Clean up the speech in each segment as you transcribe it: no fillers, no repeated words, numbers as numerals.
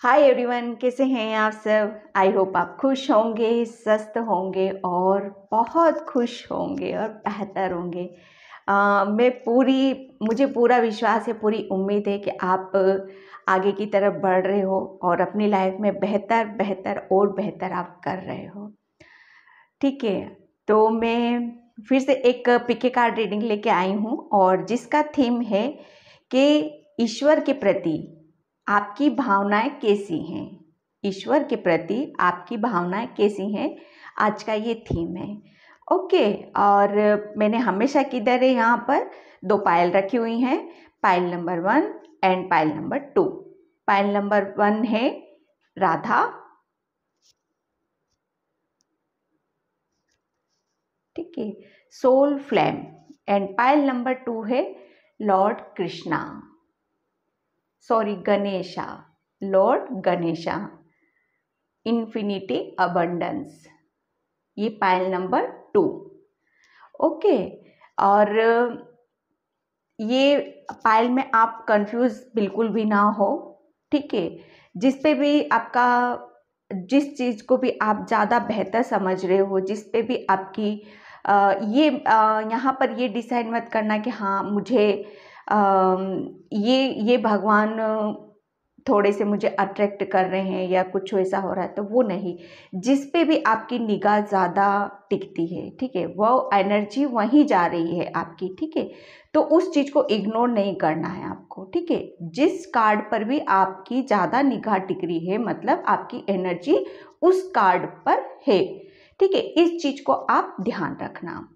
Hi everyone, कैसे हैं आप सब। आई होप आप खुश होंगे, स्वस्थ होंगे और बहुत खुश होंगे और बेहतर होंगे। मुझे पूरा विश्वास है, पूरी उम्मीद है कि आप आगे की तरफ बढ़ रहे हो और अपनी लाइफ में बेहतर बेहतर और बेहतर आप कर रहे हो। ठीक है, तो मैं फिर से एक पिके कार्ड रीडिंग लेके आई हूँ और जिसका थीम है कि ईश्वर के प्रति आपकी भावनाएं कैसी हैं। ईश्वर के प्रति आपकी भावनाएं कैसी हैं, आज का ये थीम है। ओके, और मैंने हमेशा की तरह यहाँ पर 2 पायल रखी हुई हैं, pile number 1 and pile number 2। Pile number 1 है राधा, ठीक है, soul flame, and pile number 2 है lord Krishna, sorry Ganesha, lord Ganesha, infinity abundance, ये पायल नंबर 2। ओके, और ये पायल में आप कंफ्यूज बिल्कुल भी ना हो, ठीक है। जिस पे भी आपका, जिस चीज़ को भी आप ज़्यादा बेहतर समझ रहे हो, जिस पे भी आपकी यहाँ पर ये डिसाइड मत करना कि हाँ मुझे ये भगवान थोड़े से मुझे अट्रैक्ट कर रहे हैं या कुछ ऐसा हो रहा है, तो वो नहीं। जिस पे भी आपकी निगाह ज़्यादा टिकती है, ठीक है, वो एनर्जी वहीं जा रही है आपकी, ठीक है। तो उस चीज़ को इग्नोर नहीं करना है आपको, ठीक है। जिस कार्ड पर भी आपकी ज़्यादा निगाह टिक रही है, मतलब आपकी एनर्जी उस कार्ड पर है, ठीक है। इस चीज़ को आप ध्यान रखना।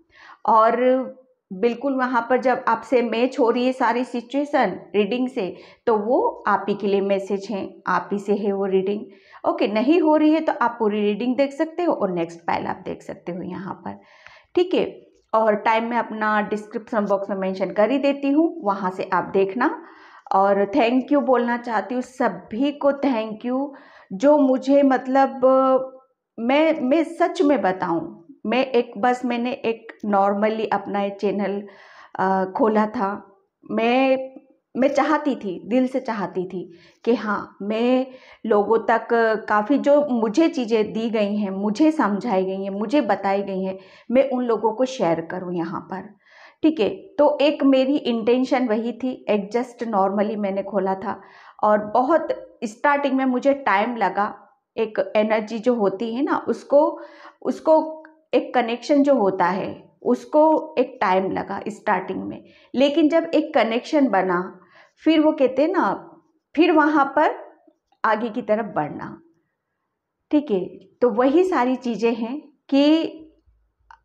और बिल्कुल वहाँ पर जब आपसे मैच हो रही है सारी सिचुएशन रीडिंग से, तो वो आप ही के लिए मैसेज है, आप ही से है वो रीडिंग। ओके, नहीं हो रही है तो आप पूरी रीडिंग देख सकते हो और नेक्स्ट पाइल आप देख सकते हो यहाँ पर, ठीक है। और टाइम मैं अपना डिस्क्रिप्शन बॉक्स में मेंशन कर ही देती हूँ, वहाँ से आप देखना। और थैंक यू बोलना चाहती हूँ सभी को, थैंक यू जो मुझे, मतलब मैं सच में बताऊँ, मैंने एक नॉर्मली अपना एक चैनल खोला था। मैं चाहती थी, दिल से चाहती थी कि हाँ मैं लोगों तक काफ़ी जो मुझे चीज़ें दी गई हैं, मुझे समझाई गई हैं, मुझे बताई गई हैं, मैं उन लोगों को शेयर करूं यहाँ पर, ठीक है। तो एक मेरी इंटेंशन वही थी, एक जस्ट नॉर्मली मैंने खोला था। और बहुत स्टार्टिंग में मुझे टाइम लगा, एक एनर्जी जो होती है ना, उसको उसको एक कनेक्शन जो होता है, उसको एक टाइम लगा स्टार्टिंग में। लेकिन जब एक कनेक्शन बना, फिर वो कहते हैं ना, फिर वहाँ पर आगे की तरफ बढ़ना, ठीक है। तो वही सारी चीज़ें हैं कि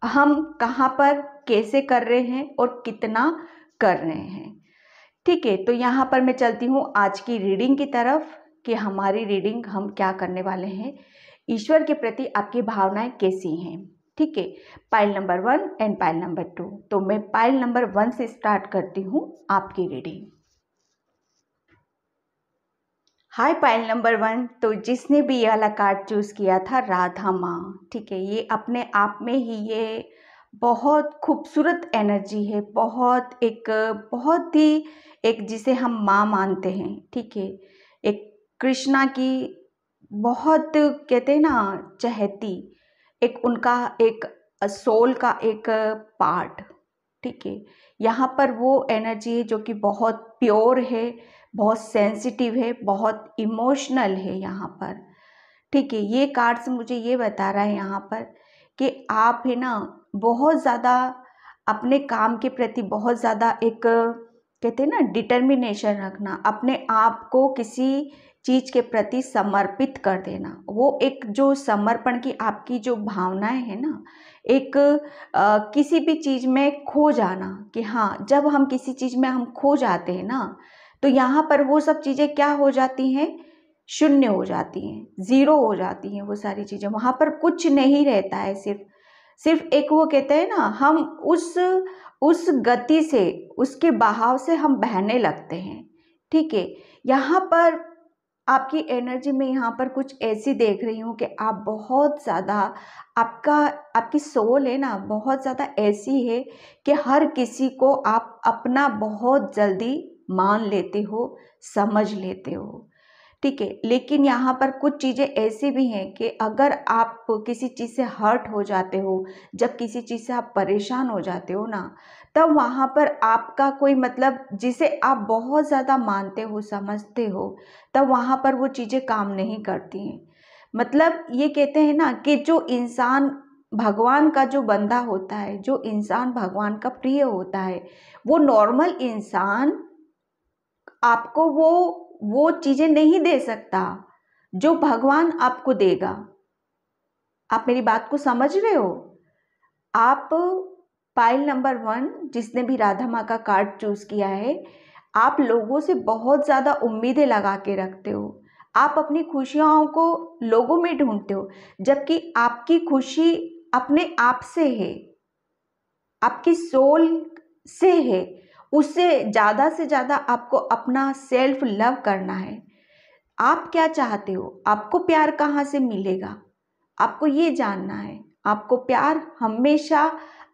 हम कहाँ पर कैसे कर रहे हैं और कितना कर रहे हैं, ठीक है। तो यहाँ पर मैं चलती हूँ आज की रीडिंग की तरफ कि हमारी रीडिंग हम क्या करने वाले हैं, ईश्वर के प्रति आपकी भावनाएं कैसी हैं, ठीक है। Pile number 1 and pile number 2। तो मैं पाइल नंबर 1 से स्टार्ट करती हूँ आपकी रीडिंग। हाय पाइल नंबर 1, तो जिसने भी ये वाला कार्ड चूज किया था, राधा माँ, ठीक है, ये अपने आप में ही ये बहुत खूबसूरत एनर्जी है, बहुत ही एक जिसे हम माँ मानते हैं, ठीक है। एक कृष्णा की बहुत कहते हैं ना चहेती, एक उनका एक सोल का एक पार्ट, ठीक है। यहाँ पर वो एनर्जी है जो कि बहुत प्योर है, बहुत सेंसिटिव है, बहुत इमोशनल है यहाँ पर, ठीक है। ये कार्ड्स मुझे ये बता रहा है यहाँ पर कि आप है ना बहुत ज़्यादा अपने काम के प्रति बहुत ज़्यादा एक कहते हैं ना डिटर्मिनेशन रखना, अपने आप को किसी चीज़ के प्रति समर्पित कर देना। वो एक जो समर्पण की आपकी जो भावनाएं है ना, एक किसी भी चीज़ में खो जाना, कि हाँ जब हम किसी चीज़ में हम खो जाते हैं ना, तो यहाँ पर वो सब चीज़ें क्या हो जाती हैं, शून्य हो जाती हैं, ज़ीरो हो जाती हैं वो सारी चीज़ें, वहाँ पर कुछ नहीं रहता है। सिर्फ एक वो कहते हैं ना, हम उस गति से, उसके बहाव से हम बहने लगते हैं, ठीक है। यहाँ पर आपकी एनर्जी में यहाँ पर कुछ ऐसी देख रही हूँ कि आप बहुत ज़्यादा, आपकी सोल है ना बहुत ज़्यादा ऐसी है कि हर किसी को आप अपना बहुत जल्दी मान लेते हो, समझ लेते हो, ठीक है। लेकिन यहाँ पर कुछ चीज़ें ऐसी भी हैं कि अगर आप किसी चीज़ से हर्ट हो जाते हो, जब किसी चीज़ से आप परेशान हो जाते हो ना, तब वहाँ पर आपका कोई मतलब जिसे आप बहुत ज़्यादा मानते हो, समझते हो, तब वहाँ पर वो चीज़ें काम नहीं करती हैं। मतलब ये कहते हैं ना कि जो इंसान भगवान का जो बंदा होता है, जो इंसान भगवान का प्रिय होता है, वो नॉर्मल इंसान आपको वो चीज़ें नहीं दे सकता जो भगवान आपको देगा। आप मेरी बात को समझ रहे हो? आप पाइल नंबर 1 जिसने भी राधा माँ का कार्ड चूज किया है, आप लोगों से बहुत ज़्यादा उम्मीदें लगा के रखते हो। आप अपनी खुशियों को लोगों में ढूंढते हो, जबकि आपकी खुशी अपने आप से है, आपकी सोल से है। उससे से ज़्यादा आपको अपना सेल्फ लव करना है। आप क्या चाहते हो? आपको प्यार कहाँ से मिलेगा? आपको ये जानना है। आपको प्यार हमेशा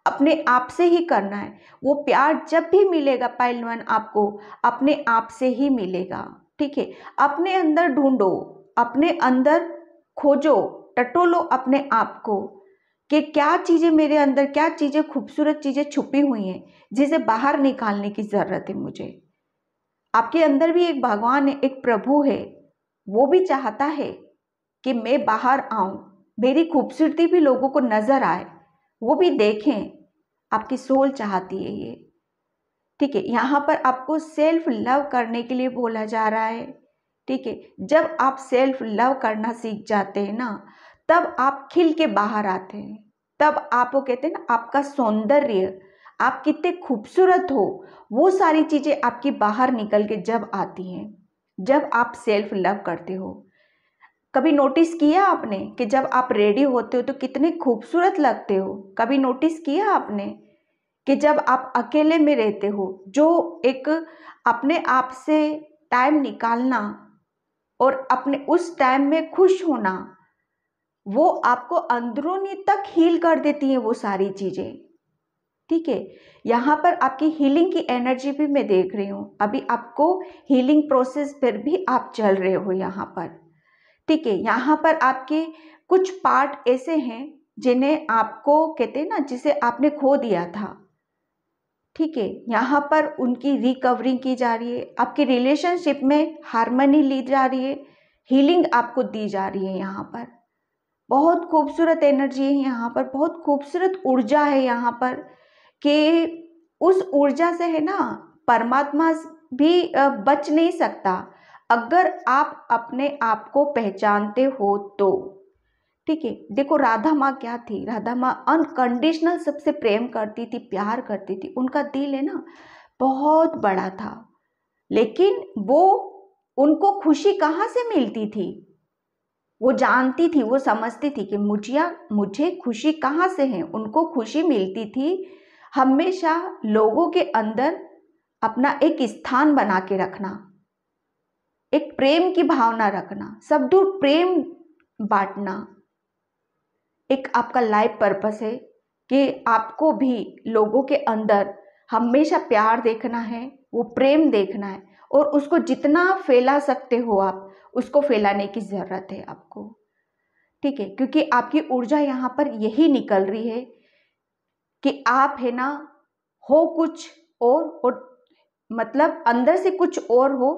अपने आप से ही करना है। वो प्यार जब भी मिलेगा पहलवान, आपको अपने आप से ही मिलेगा। ठीक है। अपने अंदर ढूंढो, अपने अंदर खोजो, टटोलो अपने आप को कि क्या चीज़ें मेरे अंदर, क्या चीज़ें, खूबसूरत चीज़ें छुपी हुई हैं जिसे बाहर निकालने की ज़रूरत है मुझे। आपके अंदर भी एक भगवान है, एक प्रभु है। वो भी चाहता है कि मैं बाहर आऊं, मेरी खूबसूरती भी लोगों को नजर आए, वो भी देखें। आपकी सोल चाहती है ये। ठीक है। यहाँ पर आपको सेल्फ लव करने के लिए बोला जा रहा है। ठीक है। जब आप सेल्फ लव करना सीख जाते हैं ना, तब आप खिल के बाहर आते हैं। तब आपको कहते हैं ना, आपका सौंदर्य, आप कितने खूबसूरत हो, वो सारी चीजें आपकी बाहर निकल के जब आती हैं, जब आप सेल्फ लव करते हो। कभी नोटिस किया आपने कि जब आप रेडी होते हो तो कितने खूबसूरत लगते हो? कभी नोटिस किया आपने कि जब आप अकेले में रहते हो, जो एक अपने आप से टाइम निकालना और अपने उस टाइम में खुश होना, वो आपको अंदरूनी तक हील कर देती हैं वो सारी चीजें। ठीक है। यहाँ पर आपकी हीलिंग की एनर्जी भी मैं देख रही हूँ। अभी आपको हीलिंग प्रोसेस पर भी आप चल रहे हो यहाँ पर। ठीक है। यहाँ पर आपके कुछ पार्ट ऐसे हैं जिन्हें आपको कहते हैं ना, जिसे आपने खो दिया था। ठीक है। यहाँ पर उनकी रिकवरिंग की जा रही है। आपके रिलेशनशिप में हार्मनी ली जा रही है, हीलिंग आपको दी जा रही है। यहाँ पर बहुत खूबसूरत एनर्जी है, यहाँ पर बहुत खूबसूरत ऊर्जा है यहाँ पर, कि उस ऊर्जा से है ना परमात्मा भी बच नहीं सकता अगर आप अपने आप को पहचानते हो तो। ठीक है। देखो राधा माँ क्या थी, राधा माँ अनकंडीशनल सबसे प्रेम करती थी, प्यार करती थी। उनका दिल है ना बहुत बड़ा था, लेकिन वो, उनको खुशी कहाँ से मिलती थी? वो जानती थी, वो समझती थी कि मुझे खुशी कहाँ से है। उनको खुशी मिलती थी हमेशा लोगों के अंदर अपना एक स्थान बना के रखना, एक प्रेम की भावना रखना, सब दूर प्रेम बांटना। एक आपका लाइफ पर्पस है कि आपको भी लोगों के अंदर हमेशा प्यार देखना है, वो प्रेम देखना है, और उसको जितना फैला सकते हो आप, उसको फैलाने की ज़रूरत है आपको। ठीक है। क्योंकि आपकी ऊर्जा यहाँ पर यही निकल रही है कि आप है ना हो कुछ और मतलब अंदर से कुछ और हो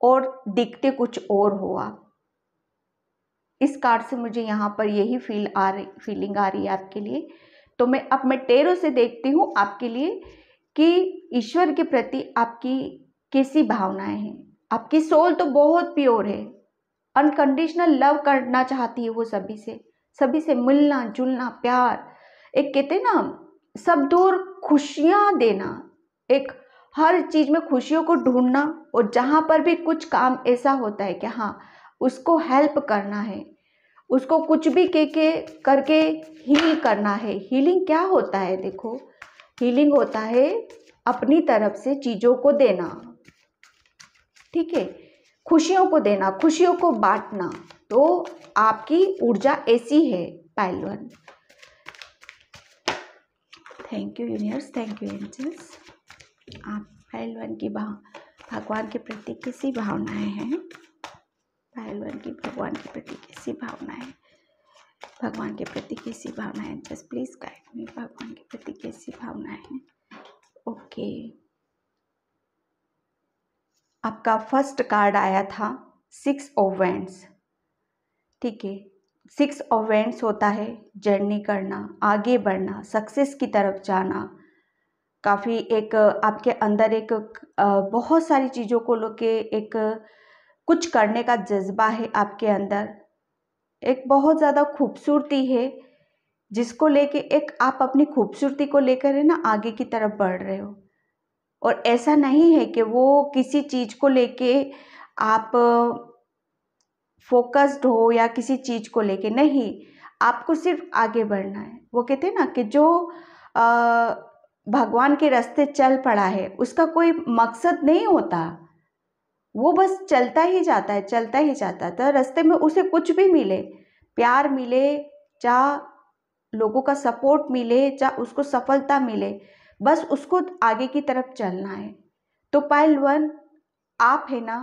और दिखते कुछ और हो आप। इस कार्ड से मुझे यहाँ पर यही फीलिंग आ रही है आपके लिए। तो मैं टेरो से देखती हूँ आपके लिए कि ईश्वर के प्रति आपकी कैसी भावनाएं हैं। आपकी सोल तो बहुत प्योर है, अनकंडीशनल लव करना चाहती है वो सभी से मिलना जुलना, प्यार, एक कहते हैं ना सब दूर खुशियां देना, एक हर चीज में खुशियों को ढूंढना, और जहां पर भी कुछ काम ऐसा होता है कि हाँ उसको हेल्प करना है, उसको कुछ भी के करके हील करना है। हीलिंग क्या होता है? देखो हीलिंग होता है अपनी तरफ से चीज़ों को देना। ठीक है। खुशियों को देना, खुशियों को बांटना। तो आपकी ऊर्जा ऐसी है pile one. Thank you universe, thank you angels. आप पहलवान की भगवान के प्रति कैसी भावनाएं हैं? की भगवान के प्रति कैसी भावना है, भगवान के प्रति कैसी भावना है, जस्ट प्लीज गाइड मी, भगवान के प्रति कैसी भावना है। ओके, आपका फर्स्ट कार्ड आया था 6 ऑफ वैंड्स। ठीक है, 6 ऑफ वैंड्स होता है जर्नी करना, आगे बढ़ना, सक्सेस की तरफ जाना, काफ़ी एक आपके अंदर एक बहुत सारी चीज़ों को लेके एक कुछ करने का जज्बा है आपके अंदर, एक बहुत ज़्यादा खूबसूरती है जिसको लेके एक आप अपनी खूबसूरती को लेकर है ना आगे की तरफ बढ़ रहे हो। और ऐसा नहीं है कि वो किसी चीज़ को लेके आप फोकस्ड हो या किसी चीज़ को लेके, नहीं, आपको सिर्फ आगे बढ़ना है। वो कहते हैं ना कि जो भगवान के रास्ते चल पड़ा है उसका कोई मकसद नहीं होता, वो बस चलता ही जाता है, चलता ही जाता है। तो रास्ते में उसे कुछ भी मिले, प्यार मिले, चाहे लोगों का सपोर्ट मिले, चाहे उसको सफलता मिले, बस उसको आगे की तरफ चलना है। तो पाइल 1, आप है ना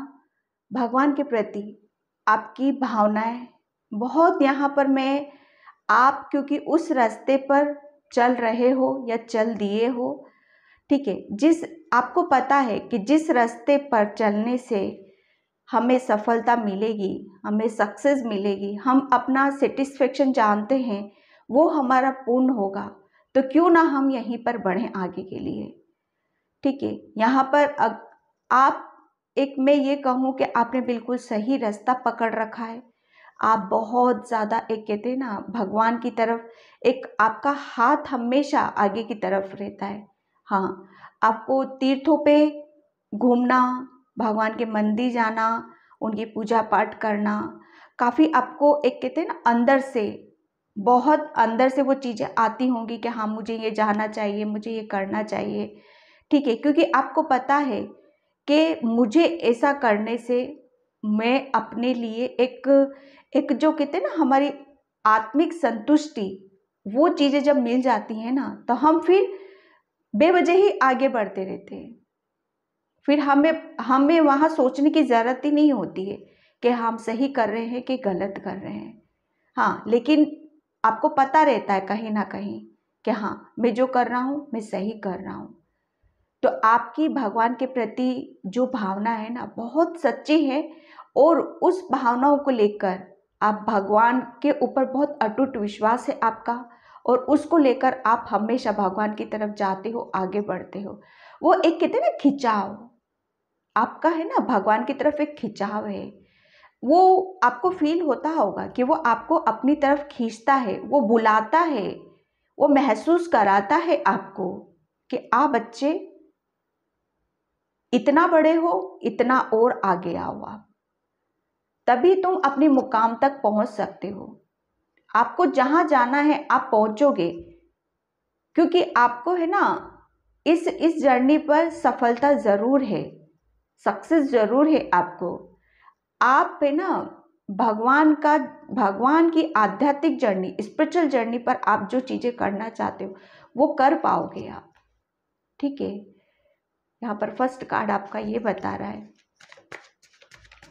भगवान के प्रति आपकी भावनाएं बहुत, यहाँ पर मैं आप क्योंकि उस रास्ते पर चल रहे हो या चल दिए हो, ठीक है, जिस आपको पता है कि जिस रास्ते पर चलने से हमें सफलता मिलेगी, हमें सक्सेस मिलेगी, हम अपना सेटिस्फेक्शन जानते हैं, वो हमारा पूर्ण होगा, तो क्यों ना हम यहीं पर बढ़ें आगे के लिए। ठीक है, यहाँ पर आप एक, मैं ये कहूँ कि आपने बिल्कुल सही रास्ता पकड़ रखा है। आप बहुत ज़्यादा एक कहते हैं ना भगवान की तरफ, एक आपका हाथ हमेशा आगे की तरफ रहता है। हाँ, आपको तीर्थों पे घूमना, भगवान के मंदिर जाना, उनकी पूजा पाठ करना, काफ़ी आपको एक कहते हैं ना अंदर से, बहुत अंदर से वो चीज़ें आती होंगी कि हाँ मुझे ये जाना चाहिए, मुझे ये करना चाहिए। ठीक है, क्योंकि आपको पता है कि मुझे ऐसा करने से मैं अपने लिए एक जो कहते हैं ना हमारी आत्मिक संतुष्टि, वो चीज़ें जब मिल जाती हैं ना, तो हम फिर बेवजह ही आगे बढ़ते रहते हैं। फिर हमें वहाँ सोचने की ज़रूरत ही नहीं होती है कि हम सही कर रहे हैं कि गलत कर रहे हैं। हाँ, लेकिन आपको पता रहता है कहीं ना कहीं कि हाँ मैं जो कर रहा हूँ मैं सही कर रहा हूँ। तो आपकी भगवान के प्रति जो भावना है ना बहुत सच्ची है, और उस भावनाओं को लेकर आप भगवान के ऊपर बहुत अटूट विश्वास है आपका, और उसको लेकर आप हमेशा भगवान की तरफ जाते हो, आगे बढ़ते हो। वो एक कहते हैं ना खिंचाव आपका है ना, भगवान की तरफ एक खिंचाव है, वो आपको फील होता होगा कि वो आपको अपनी तरफ खींचता है, वो बुलाता है, वो महसूस कराता है आपको कि आप बच्चे इतना बड़े हो, इतना और आगे आओ आप, तभी तुम अपने मुकाम तक पहुंच सकते हो। आपको जहां जाना है आप पहुंचोगे, क्योंकि आपको है ना इस जर्नी पर सफलता जरूर है, सक्सेस जरूर है आपको। आप है ना भगवान की आध्यात्मिक जर्नी, स्पिरिचुअल जर्नी पर आप जो चीजें करना चाहते हो वो कर पाओगे आप। ठीक है, यहाँ पर फर्स्ट कार्ड आपका ये बता रहा है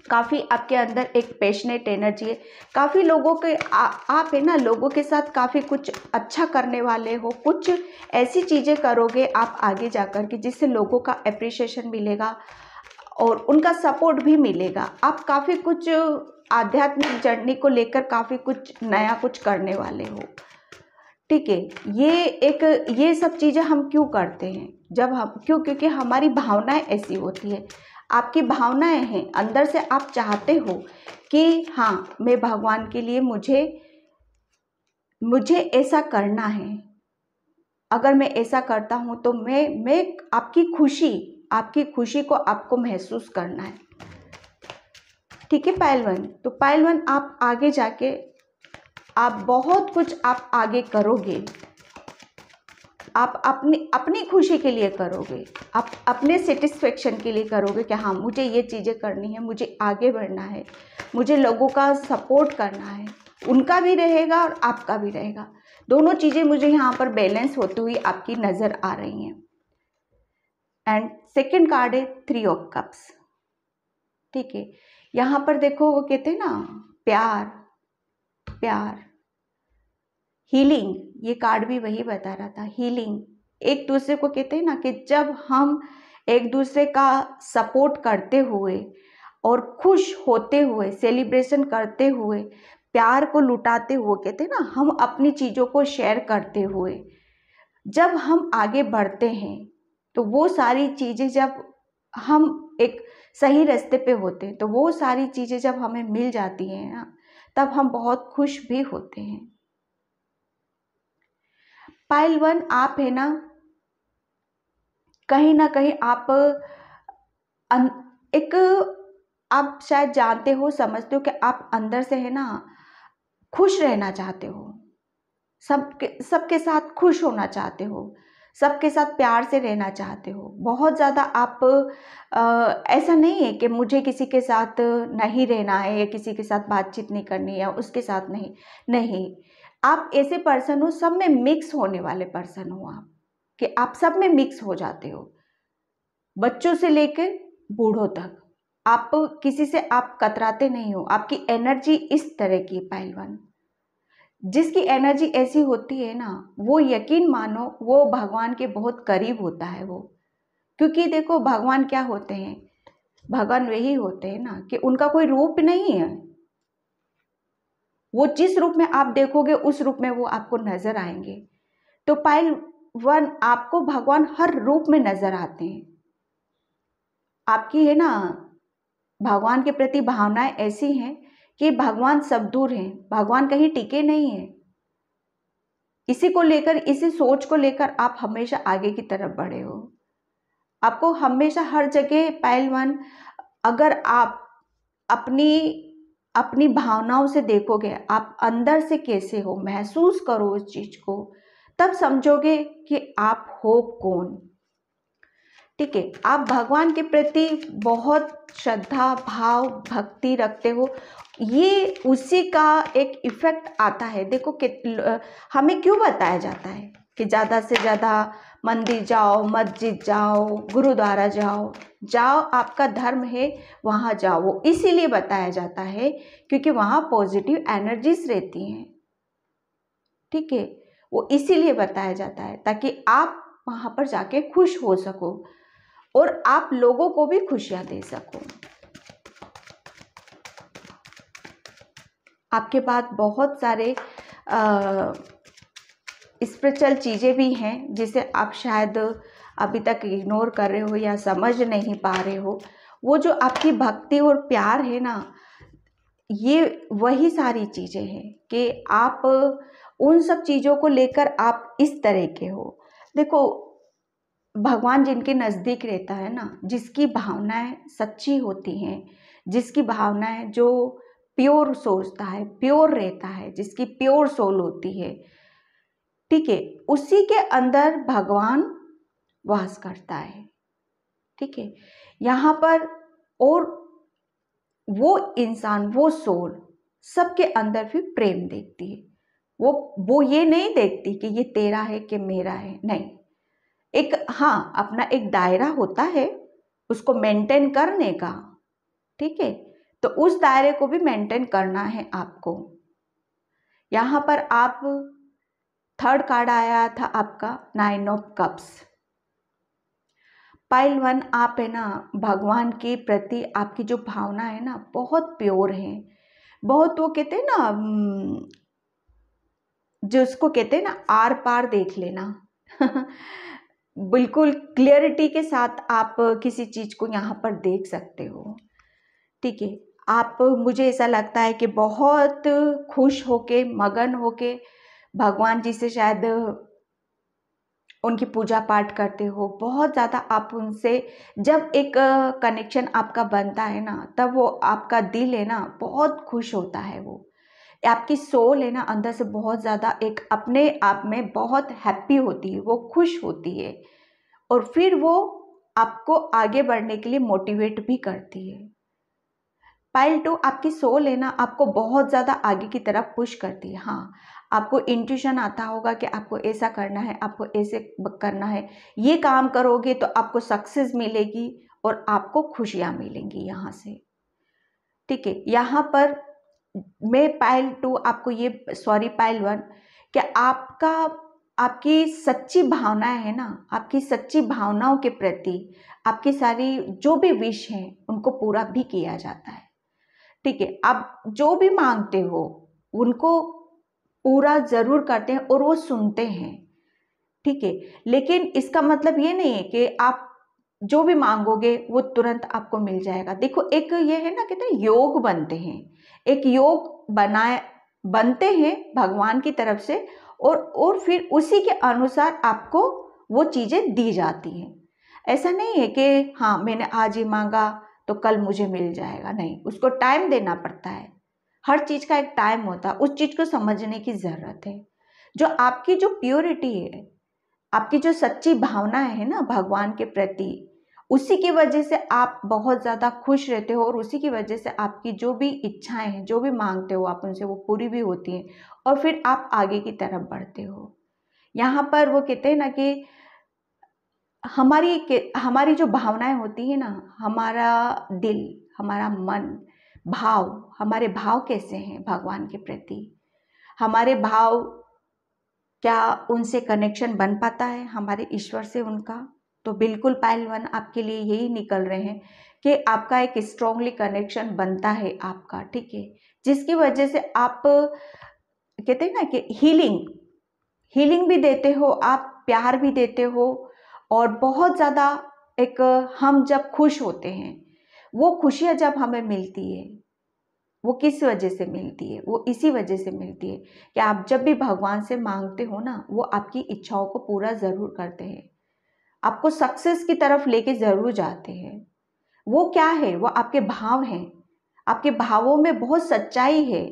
काफ़ी आपके अंदर एक पैशनेट एनर्जी है, काफ़ी लोगों के आप है ना लोगों के साथ काफ़ी कुछ अच्छा करने वाले हो, कुछ ऐसी चीज़ें करोगे आप आगे जाकर कि जिससे लोगों का एप्रिसिएशन मिलेगा और उनका सपोर्ट भी मिलेगा। आप काफ़ी कुछ आध्यात्मिक जर्नी को लेकर काफ़ी कुछ नया कुछ करने वाले हो। ठीक है, ये सब चीज़ें हम क्यों करते हैं, जब हम क्योंकि हमारी भावनाएं ऐसी होती है, आपकी भावनाएं हैं अंदर से, आप चाहते हो कि हाँ मैं भगवान के लिए मुझे ऐसा करना है, अगर मैं ऐसा करता हूँ तो मैं आपकी खुशी को आपको महसूस करना है। ठीक है पायल 1, तो पायल 1 आप आगे जाके आप बहुत कुछ आप आगे करोगे, आप अपनी खुशी के लिए करोगे, आप अपने सेटिस्फेक्शन के लिए करोगे कि हाँ मुझे ये चीज़ें करनी है, मुझे आगे बढ़ना है, मुझे लोगों का सपोर्ट करना है, उनका भी रहेगा और आपका भी रहेगा, दोनों चीज़ें मुझे यहाँ पर बैलेंस होती हुई आपकी नज़र आ रही हैं। एंड सेकेंड कार्ड है 3 ऑफ कप्स। ठीक है, यहाँ पर देखो वो कहते हैं ना प्यार, प्यार, हीलिंग, ये कार्ड भी वही बता रहा था, हीलिंग। एक दूसरे को कहते हैं ना कि जब हम एक दूसरे का सपोर्ट करते हुए और खुश होते हुए, सेलिब्रेशन करते हुए, प्यार को लुटाते हुए, कहते हैं ना हम अपनी चीज़ों को शेयर करते हुए जब हम आगे बढ़ते हैं, तो वो सारी चीज़ें जब हम एक सही रास्ते पे होते हैं, तो वो सारी चीज़ें जब हमें मिल जाती हैं ना, तब हम बहुत खुश भी होते हैं। पाइल 1 आप है ना, कहीं ना कहीं आप एक, आप शायद जानते हो, समझते हो कि आप अंदर से है ना खुश रहना चाहते हो, सबके साथ खुश होना चाहते हो, सबके साथ प्यार से रहना चाहते हो। बहुत ज़्यादा आप ऐसा नहीं है कि मुझे किसी के साथ नहीं रहना है या किसी के साथ बातचीत नहीं करनी है या उसके साथ नहीं, नहीं, आप ऐसे पर्सन हो, सब में मिक्स होने वाले पर्सन हो आप, कि आप सब में मिक्स हो जाते हो, बच्चों से लेकर बूढ़ों तक। आप किसी से आप कतराते नहीं हो, आपकी एनर्जी इस तरह की। पाइल 1 जिसकी एनर्जी ऐसी होती है ना, वो यकीन मानो वो भगवान के बहुत करीब होता है वो। क्योंकि देखो भगवान क्या होते हैं, भगवान वही होते हैं ना कि उनका कोई रूप नहीं है, वो जिस रूप में आप देखोगे उस रूप में वो आपको नजर आएंगे। तो पाइल 1 आपको भगवान हर रूप में नजर आते हैं। आपकी है ना भगवान के प्रति भावनाएं ऐसी हैं कि भगवान सब दूर हैं, भगवान कहीं टिके नहीं है। इसी को लेकर, इसी सोच को लेकर आप हमेशा आगे की तरफ बढ़े हो। आपको हमेशा हर जगह पाइल 1, अगर आप अपनी अपनी भावनाओं से देखोगे, आप अंदर से कैसे हो, महसूस करो उस चीज को, तब समझोगे कि आप हो कौन। ठीक है, आप भगवान के प्रति बहुत श्रद्धा, भाव, भक्ति रखते हो, ये उसी का एक इफेक्ट आता है। देखो कि हमें क्यों बताया जाता है कि ज़्यादा से ज़्यादा मंदिर जाओ, मस्जिद जाओ, गुरुद्वारा जाओ, जाओ, आपका धर्म है वहाँ जाओ, वो इसीलिए बताया जाता है क्योंकि वहाँ पॉजिटिव एनर्जीज रहती हैं। ठीक है, वो इसीलिए बताया जाता है ताकि आप वहाँ पर जाके खुश हो सको और आप लोगों को भी खुशियां दे सको। आपके पास बहुत सारे स्पिरिचुअल चीज़ें भी हैं जिसे आप शायद अभी तक इग्नोर कर रहे हो या समझ नहीं पा रहे हो। वो जो आपकी भक्ति और प्यार है ना, ये वही सारी चीज़ें हैं कि आप उन सब चीज़ों को लेकर आप इस तरह के हो। देखो भगवान जिनके नज़दीक रहता है ना, जिसकी भावनाएं सच्ची होती हैं, जिसकी भावनाएं जो प्योर सोचता है, प्योर रहता है, जिसकी प्योर सोल होती है, ठीक है, उसी के अंदर भगवान वास करता है। ठीक है, यहाँ पर, और वो इंसान, वो सोल सबके अंदर फिर प्रेम देखती है। वो ये नहीं देखती कि ये तेरा है कि मेरा है, नहीं। एक, हाँ, अपना एक दायरा होता है उसको मेंटेन करने का। ठीक है, तो उस दायरे को भी मेंटेन करना है आपको। यहाँ पर आप, थर्ड कार्ड आया था आपका 9 ऑफ कप्स। पाइल 1 आप है ना भगवान के प्रति आपकी जो भावना है ना बहुत प्योर है, बहुत, वो कहते हैं ना जो उसको कहते हैं ना आर पार देख लेना बिल्कुल क्लियरिटी के साथ आप किसी चीज को यहाँ पर देख सकते हो। ठीक है, आप, मुझे ऐसा लगता है कि बहुत खुश होके, मगन होके भगवान जी से शायद उनकी पूजा पाठ करते हो, बहुत ज़्यादा आप उनसे, जब एक कनेक्शन आपका बनता है ना, तब वो आपका दिल है ना बहुत खुश होता है, वो आपकी सोल है ना अंदर से बहुत ज़्यादा एक अपने आप में बहुत हैप्पी होती है, वो खुश होती है, और फिर वो आपको आगे बढ़ने के लिए मोटिवेट भी करती है। पाइल 2 आपकी सोल है ना आपको बहुत ज़्यादा आगे की तरफ पुश करती है। हाँ, आपको इंट्यूशन आता होगा कि आपको ऐसा करना है, आपको ऐसे करना है, ये काम करोगे तो आपको सक्सेस मिलेगी और आपको खुशियाँ मिलेंगी यहाँ से। ठीक है। यहाँ पर मैं पाइल 2 आपको ये, सॉरी पाइल 1, कि आपकी सच्ची भावनाएं है ना, आपकी सच्ची भावनाओं के प्रति आपकी सारी जो भी विश हैं उनको पूरा भी किया जाता है। ठीक है, आप जो भी मांगते हो उनको पूरा जरूर करते हैं और वो सुनते हैं। ठीक है, लेकिन इसका मतलब ये नहीं है कि आप जो भी मांगोगे वो तुरंत आपको मिल जाएगा। देखो, एक ये है ना, कहते हैं योग बनते हैं, एक योग बनते हैं भगवान की तरफ से, और फिर उसी के अनुसार आपको वो चीजें दी जाती हैं। ऐसा नहीं है कि हाँ मैंने आज ही मांगा तो कल मुझे मिल जाएगा, नहीं, उसको टाइम देना पड़ता है। हर चीज का एक टाइम होता है, उस चीज को समझने की जरूरत है। जो आपकी जो प्योरिटी है, आपकी जो सच्ची भावनाएं है ना भगवान के प्रति, उसी की वजह से आप बहुत ज़्यादा खुश रहते हो, और उसी की वजह से आपकी जो भी इच्छाएं हैं, जो भी मांगते हो आप उनसे, वो पूरी भी होती हैं, और फिर आप आगे की तरफ बढ़ते हो। यहाँ पर वो कहते हैं ना कि हमारी जो भावनाएं होती है ना, हमारा दिल, हमारा मन, हमारे भाव कैसे हैं भगवान के प्रति, हमारे भाव क्या उनसे कनेक्शन बन पाता है, हमारे ईश्वर से उनका? तो बिल्कुल पाइल 1 आपके लिए यही निकल रहे हैं कि आपका एक स्ट्रॉन्गली कनेक्शन बनता है आपका। ठीक है, जिसकी वजह से आप कहते हैं ना कि हीलिंग भी देते हो आप, प्यार भी देते हो, और बहुत ज़्यादा एक, हम जब खुश होते हैं, वो खुशियाँ जब हमें मिलती है, वो किस वजह से मिलती है? वो इसी वजह से मिलती है कि आप जब भी भगवान से मांगते हो ना, वो आपकी इच्छाओं को पूरा ज़रूर करते हैं, आपको सक्सेस की तरफ लेके ज़रूर जाते हैं। वो क्या है? वो आपके भाव हैं, आपके भावों में बहुत सच्चाई है,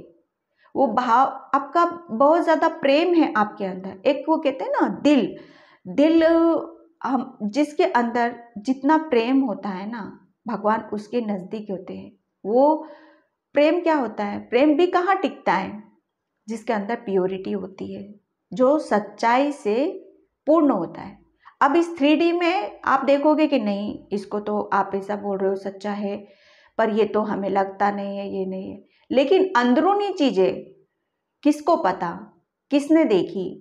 वो भाव, आपका बहुत ज़्यादा प्रेम है आपके अंदर। एक वो कहते हैं ना दिल, हम जिसके अंदर जितना प्रेम होता है ना, भगवान उसके नज़दीक होते हैं। वो प्रेम क्या होता है? प्रेम भी कहाँ टिकता है? जिसके अंदर प्योरिटी होती है, जो सच्चाई से पूर्ण होता है। अब इस 3D में आप देखोगे कि नहीं, इसको तो आप ऐसा बोल रहे हो सच्चा है, पर ये तो हमें लगता नहीं है, ये नहीं है। लेकिन अंदरूनी चीजें किसको पता, किसने देखी?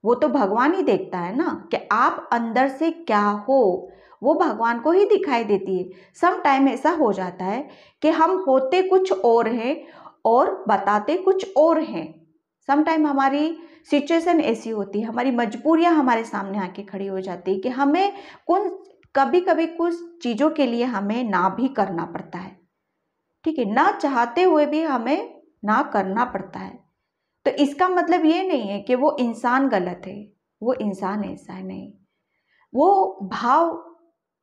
वो तो भगवान ही देखता है ना, कि आप अंदर से क्या हो, वो भगवान को ही दिखाई देती है। सम टाइम ऐसा हो जाता है कि हम होते कुछ और हैं और बताते कुछ और हैं। सम टाइम हमारी सिचुएशन ऐसी होती है, हमारी मजबूरियां हमारे सामने आके खड़ी हो जाती है कि हमें कभी कभी कुछ चीज़ों के लिए हमें ना भी करना पड़ता है। ठीक है, ना चाहते हुए भी हमें ना करना पड़ता है। तो इसका मतलब ये नहीं है कि वो इंसान गलत है, वो इंसान ऐसा है, नहीं। वो भाव,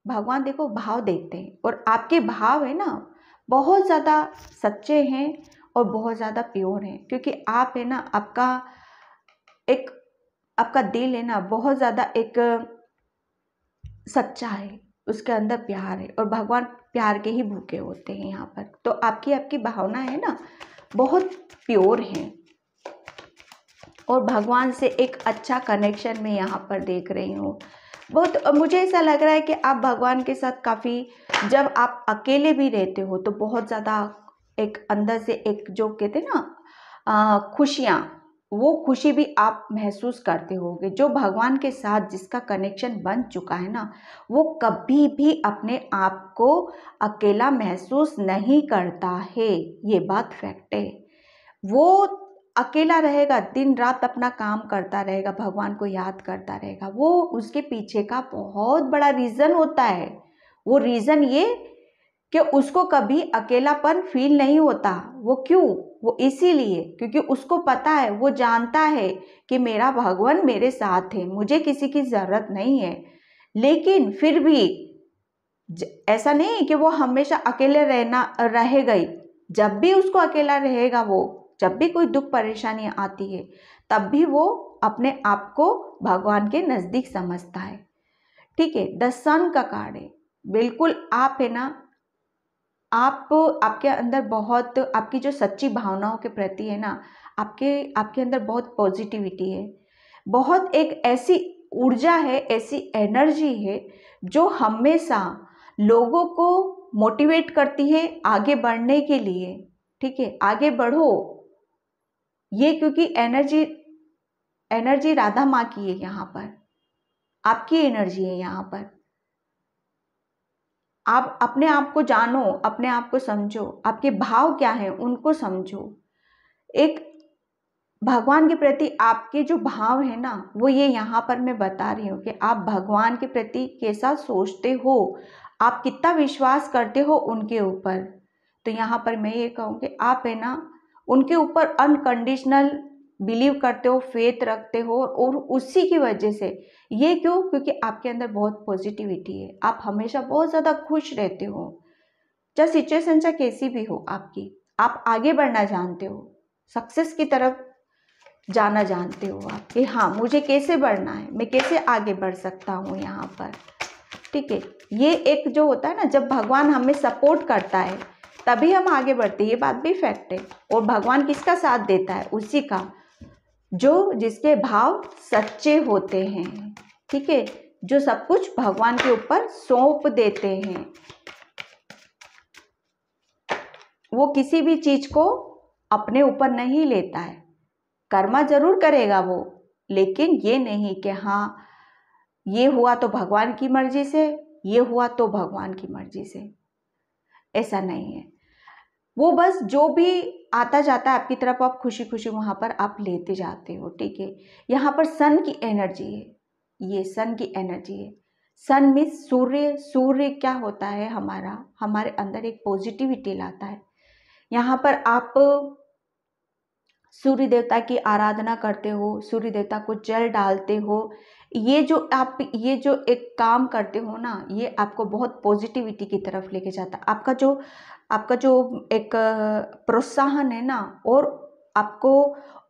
भगवान देखो भाव देखते हैं, और आपके भाव है ना बहुत ज़्यादा सच्चे हैं और बहुत ज़्यादा प्योर हैं, क्योंकि आप है ना, आपका दिल है ना बहुत ज़्यादा एक सच्चा है, उसके अंदर प्यार है, और भगवान प्यार के ही भूखे होते हैं यहाँ पर। तो आपकी भावना है ना बहुत प्योर है, और भगवान से एक अच्छा कनेक्शन मैं यहाँ पर देख रही हूँ। बहुत मुझे ऐसा लग रहा है कि आप भगवान के साथ काफ़ी, जब आप अकेले भी रहते हो तो बहुत ज़्यादा एक अंदर से एक जो कहते हैं ना खुशियाँ, वो खुशी भी आप महसूस करते होगे। जो भगवान के साथ जिसका कनेक्शन बन चुका है ना, वो कभी भी अपने आप को अकेला महसूस नहीं करता है, ये बात फैक्ट है। वो अकेला रहेगा, दिन रात अपना काम करता रहेगा, भगवान को याद करता रहेगा। वो उसके पीछे का बहुत बड़ा रीज़न होता है। वो रीज़न ये कि उसको कभी अकेलापन फील नहीं होता। वो क्यों? वो इसीलिए क्योंकि उसको पता है, वो जानता है कि मेरा भगवान मेरे साथ है, मुझे किसी की ज़रूरत नहीं है। लेकिन फिर भी ऐसा नहीं कि वो हमेशा अकेले रहेगा ही। जब भी उसको अकेला रहेगा, वो जब भी कोई दुख परेशानी आती है, तब भी वो अपने आप को भगवान के नज़दीक समझता है। ठीक है, द सन का कार्ड है। बिल्कुल आप है ना, आपके अंदर बहुत, आपकी जो सच्ची भावनाओं के प्रति है ना, आपके अंदर बहुत पॉजिटिविटी है, बहुत एक ऐसी ऊर्जा है, ऐसी एनर्जी है जो हमेशा लोगों को मोटिवेट करती है आगे बढ़ने के लिए, ठीक है, आगे बढ़ो। ये क्योंकि एनर्जी राधा माँ की है, यहाँ पर आपकी एनर्जी है। यहाँ पर आप अपने आप को जानो, अपने आप को समझो, आपके भाव क्या हैं उनको समझो। एक भगवान के प्रति आपके जो भाव है ना, वो ये यहाँ पर मैं बता रही हूँ कि आप भगवान के प्रति कैसा सोचते हो, आप कितना विश्वास करते हो उनके ऊपर। तो यहाँ पर मैं ये कहूँ कि आप है ना उनके ऊपर अनकंडीशनल बिलीव करते हो, फेथ रखते हो, और उसी की वजह से ये क्यों, क्योंकि आपके अंदर बहुत पॉजिटिविटी है, आप हमेशा बहुत ज़्यादा खुश रहते हो, चाहे सिचुएशन चाहे कैसी भी हो आपकी, आप आगे बढ़ना जानते हो, सक्सेस की तरफ जाना जानते हो आप कि हाँ मुझे कैसे बढ़ना है, मैं कैसे आगे बढ़ सकता हूँ यहाँ पर, ठीक है। ये एक जो होता है ना, जब भगवान हमें सपोर्ट करता है तभी हम आगे बढ़ते हैं, ये बात भी फैक्ट है। और भगवान किसका साथ देता है, उसी का जो जिसके भाव सच्चे होते हैं, ठीक है, जो सब कुछ भगवान के ऊपर सौंप देते हैं। वो किसी भी चीज को अपने ऊपर नहीं लेता है, कर्मा जरूर करेगा वो, लेकिन ये नहीं कि हाँ ये हुआ तो भगवान की मर्जी से, ये हुआ तो भगवान की मर्जी से, ऐसा नहीं है। वो बस जो भी आता जाता है आपकी तरफ, आप खुशी खुशी वहां पर आप लेते जाते हो, ठीक है। यहाँ पर सन की एनर्जी है, ये सन की एनर्जी है। सन मीन्स सूर्य। सूर्य क्या होता है, हमारे अंदर एक पॉजिटिविटी लाता है। यहाँ पर आप सूर्य देवता की आराधना करते हो, सूर्य देवता को जल डालते हो, ये जो एक काम करते हो ना, ये आपको बहुत पॉजिटिविटी की तरफ लेके जाता है। आपका जो एक प्रोत्साहन है ना, और आपको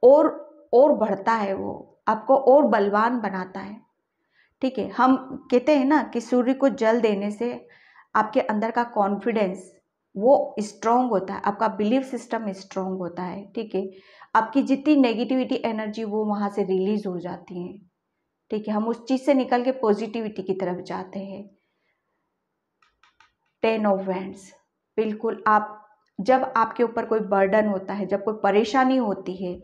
और बढ़ता है, वो आपको और बलवान बनाता है, ठीक है। हम कहते हैं ना कि सूर्य को जल देने से आपके अंदर का कॉन्फिडेंस वो स्ट्रांग होता है, आपका बिलीफ सिस्टम स्ट्रांग होता है, ठीक है। आपकी जितनी नेगेटिविटी एनर्जी वो वहाँ से रिलीज हो जाती है, ठीक है। हम उस चीज़ से निकल के पॉजिटिविटी की तरफ जाते हैं। 10 ऑफ वैंड्स, बिल्कुल जब आपके ऊपर कोई बर्डन होता है, जब कोई परेशानी होती है,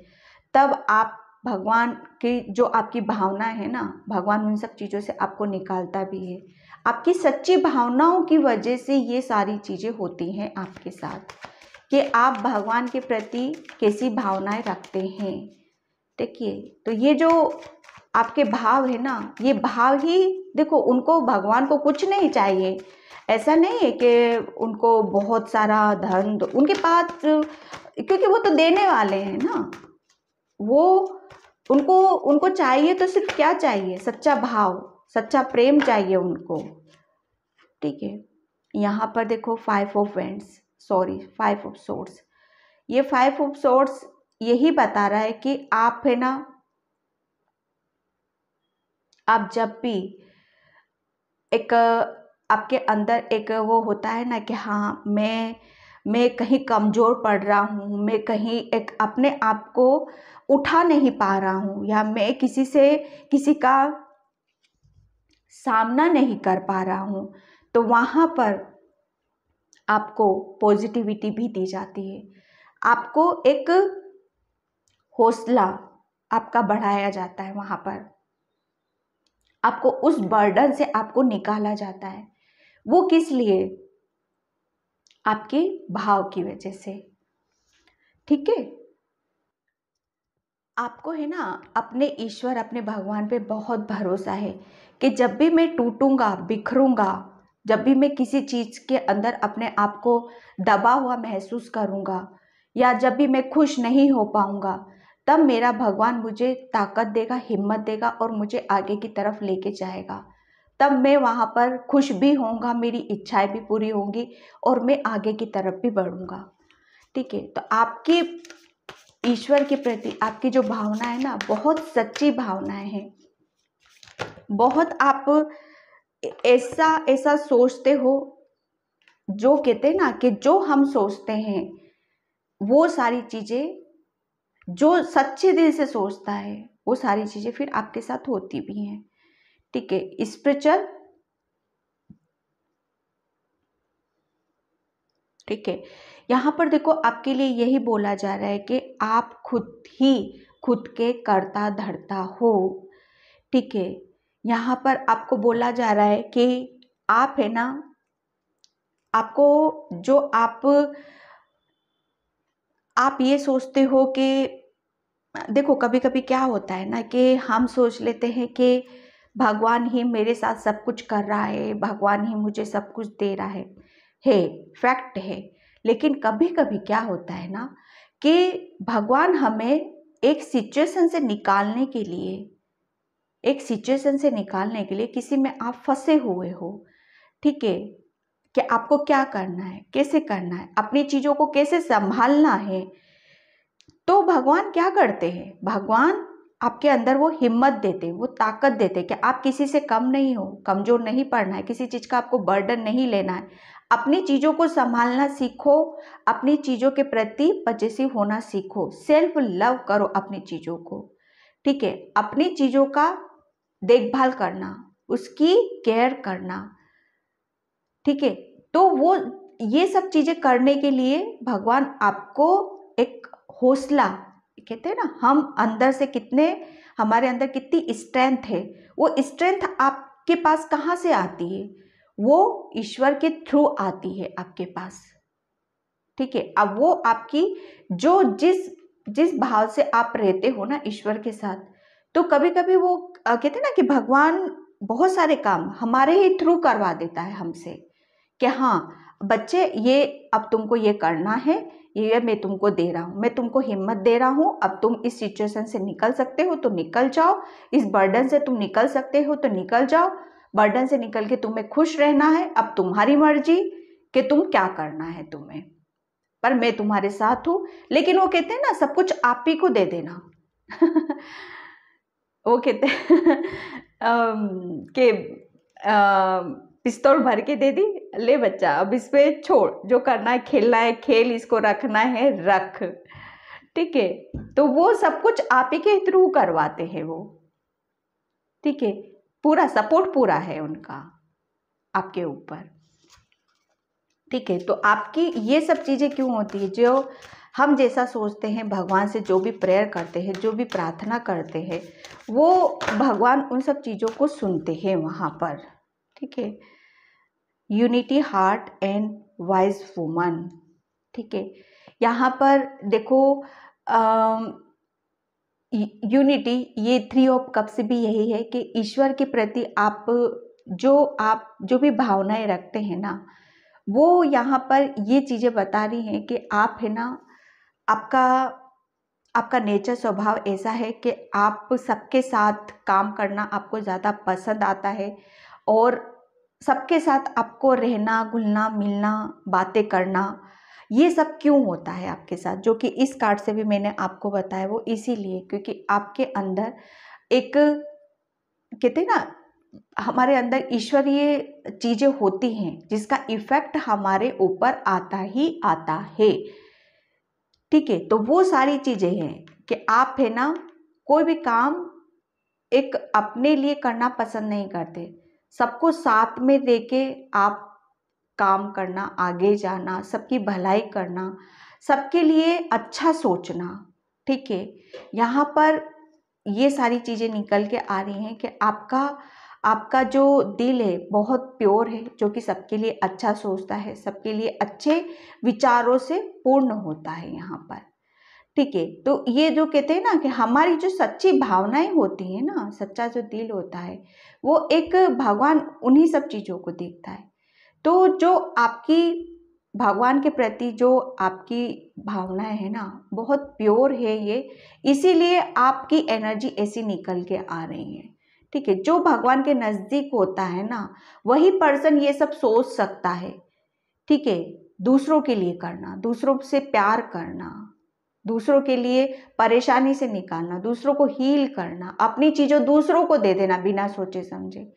तब आप भगवान की जो आपकी भावना है ना, भगवान उन सब चीज़ों से आपको निकालता भी है। आपकी सच्ची भावनाओं की वजह से ये सारी चीज़ें होती हैं आपके साथ, कि आप भगवान के प्रति कैसी भावनाएं रखते हैं, देखिए। तो ये जो आपके भाव है ना, ये भाव ही देखो, उनको भगवान को कुछ नहीं चाहिए, ऐसा नहीं है कि उनको बहुत सारा धन उनके पास, क्योंकि वो तो देने वाले हैं ना, वो उनको चाहिए तो सिर्फ क्या चाहिए, सच्चा भाव, सच्चा प्रेम चाहिए उनको, ठीक है। यहाँ पर देखो 5 of wands, sorry 5 of swords, ये 5 ऑफ सोर्ड्स यही बता रहा है कि आप है ना, आप जब भी एक आपके अंदर एक वो होता है ना कि हाँ मैं कहीं कमज़ोर पड़ रहा हूँ, मैं कहीं एक अपने आप को उठा नहीं पा रहा हूँ, या मैं किसी का सामना नहीं कर पा रहा हूँ, तो वहाँ पर आपको पॉजिटिविटी भी दी जाती है, आपको एक हौसला आपका बढ़ाया जाता है, वहाँ पर आपको उस बर्डन से आपको निकाला जाता है। वो किस लिए, आपके भाव की वजह से, ठीक है। आपको है ना अपने ईश्वर, अपने भगवान पे बहुत भरोसा है कि जब भी मैं टूटूंगा, बिखरूंगा, जब भी मैं किसी चीज़ के अंदर अपने आप को दबा हुआ महसूस करूंगा, या जब भी मैं खुश नहीं हो पाऊंगा, तब मेरा भगवान मुझे ताकत देगा, हिम्मत देगा, और मुझे आगे की तरफ लेके जाएगा। तब मैं वहाँ पर खुश भी होऊंगा, मेरी इच्छाएं भी पूरी होंगी, और मैं आगे की तरफ भी बढ़ूंगा, ठीक है। तो आपकी ईश्वर के प्रति आपकी जो भावना है ना, बहुत सच्ची भावनाएं हैं, बहुत आप ऐसा सोचते हो, जो कहते हैं ना कि जो हम सोचते हैं वो सारी चीजें, जो सच्चे दिल से सोचता है वो सारी चीजें फिर आपके साथ होती भी हैं, ठीक है। स्पिरिचुअल ठीक है, यहाँ पर देखो आपके लिए यही बोला जा रहा है कि आप खुद ही खुद के कर्ता धर्ता हो। ठीक है, यहाँ पर आपको बोला जा रहा है कि आप है ना, आपको जो आप ये सोचते हो कि देखो कभी कभी क्या होता है ना कि हम सोच लेते हैं कि भगवान ही मेरे साथ सब कुछ कर रहा है, भगवान ही मुझे सब कुछ दे रहा है फैक्ट है। लेकिन कभी कभी क्या होता है ना कि भगवान हमें एक सिचुएशन से निकालने के लिए, किसी में आप फंसे हुए हो, ठीक है, कि आपको क्या करना है, कैसे करना है, अपनी चीजों को कैसे संभालना है, तो भगवान क्या करते हैं, भगवान आपके अंदर वो हिम्मत देते, वो ताकत देते कि आप किसी से कम नहीं हो, कमजोर नहीं पड़ना है, किसी चीज का आपको बर्डन नहीं लेना है। अपनी चीजों को संभालना सीखो, अपनी चीजों के प्रति पजेसिव होना सीखो, सेल्फ लव करो अपनी चीजों को। ठीक है, अपनी चीजों का देखभाल करना, उसकी केयर करना। ठीक है, तो वो ये सब चीजें करने के लिए भगवान आपको एक हौसला, कहते हैं ना हम अंदर से कितने, हमारे अंदर कितनी स्ट्रेंथ है, वो स्ट्रेंथ आपके पास कहाँ से आती है, वो ईश्वर के थ्रू आती है आपके पास। ठीक है, अब वो आपकी जो जिस जिस भाव से आप रहते हो ना ईश्वर के साथ, तो कभी कभी वो कहते हैं ना कि भगवान बहुत सारे काम हमारे ही थ्रू करवा देता है हमसे, कि हाँ बच्चे ये अब तुमको ये करना है, ये मैं तुमको दे रहा हूँ, मैं तुमको हिम्मत दे रहा हूँ, अब तुम इस सिचुएशन से निकल सकते हो तो निकल जाओ, इस बर्डन से तुम निकल सकते हो तो निकल जाओ, बर्डन से निकल के तुम्हें खुश रहना है, अब तुम्हारी मर्जी कि तुम क्या करना है तुम्हें, पर मैं तुम्हारे साथ हूँ। लेकिन वो कहते हैं ना सब कुछ आप ही को दे देना वो कहते हैं कि पिस्तौल भर के दे दी, ले बच्चा अब इस पे छोड़, जो करना है खेलना है खेल, इसको रखना है रख। ठीक है, तो वो सब कुछ आप ही के थ्रू करवाते हैं वो। ठीक है, पूरा सपोर्ट पूरा है उनका आपके ऊपर। ठीक है, तो आपकी ये सब चीजें क्यों होती है, जो हम जैसा सोचते हैं, भगवान से जो भी प्रेयर करते हैं, जो भी प्रार्थना करते हैं, वो भगवान उन सब चीज़ों को सुनते हैं वहाँ पर। ठीक है, unity heart and wise woman. ठीक है, यहाँ पर देखो यूनिटी, ये 3 ऑफ कप्स भी यही है कि ईश्वर के प्रति आप जो भी भावनाएं रखते हैं ना, वो यहाँ पर ये चीज़ें बता रही हैं कि आप है ना, आपका नेचर स्वभाव ऐसा है कि आप सबके साथ काम करना आपको ज़्यादा पसंद आता है, और सबके साथ आपको रहना, घुलना मिलना, बातें करना, ये सब क्यों होता है आपके साथ, जो कि इस कार्ड से भी मैंने आपको बताया, वो इसीलिए क्योंकि आपके अंदर एक, कहते हैं ना, हमारे अंदर ईश्वरीय चीज़ें होती हैं जिसका इफेक्ट हमारे ऊपर आता ही आता है। ठीक है, तो वो सारी चीज़ें हैं कि आप है ना कोई भी काम एक अपने लिए करना पसंद नहीं करते, सबको साथ में लेके आप काम करना, आगे जाना, सबकी भलाई करना, सबके लिए अच्छा सोचना। ठीक है, यहाँ पर ये सारी चीज़ें निकल के आ रही हैं कि आपका जो दिल है बहुत प्योर है, जो कि सबके लिए अच्छा सोचता है, सबके लिए अच्छे विचारों से पूर्ण होता है यहाँ पर। ठीक है, तो ये जो कहते हैं ना कि हमारी जो सच्ची भावनाएं होती हैं ना, सच्चा जो दिल होता है, वो एक भगवान उन्हीं सब चीज़ों को देखता है। तो जो आपकी भगवान के प्रति जो आपकी भावनाएं है ना, बहुत प्योर है ये, इसीलिए आपकी एनर्जी ऐसी निकल के आ रही है। ठीक है, जो भगवान के नज़दीक होता है ना, वही पर्सन ये सब सोच सकता है। ठीक है, दूसरों के लिए करना, दूसरों से प्यार करना, दूसरों के लिए परेशानी से निकालना, दूसरों को हील करना, अपनी चीज़ों दूसरों को दे देना बिना सोचे समझे,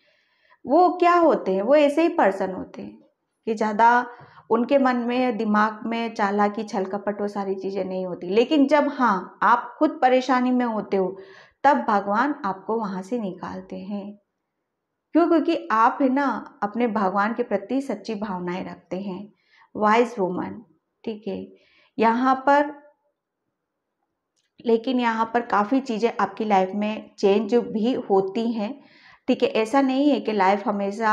वो क्या होते हैं, वो ऐसे ही पर्सन होते हैं कि ज़्यादा उनके मन में, दिमाग में चालाकी, छल कपट, वो सारी चीज़ें नहीं होती। लेकिन जब हाँ आप खुद परेशानी में होते हो, तब भगवान आपको वहाँ से निकालते हैं। क्यों? क्योंकि आप है ना अपने भगवान के प्रति सच्ची भावनाएं रखते हैं, वाइज वुमन, ठीक है। यहाँ पर लेकिन यहाँ पर काफ़ी चीज़ें आपकी लाइफ में चेंज भी होती हैं, ठीक है। ऐसा नहीं है कि लाइफ हमेशा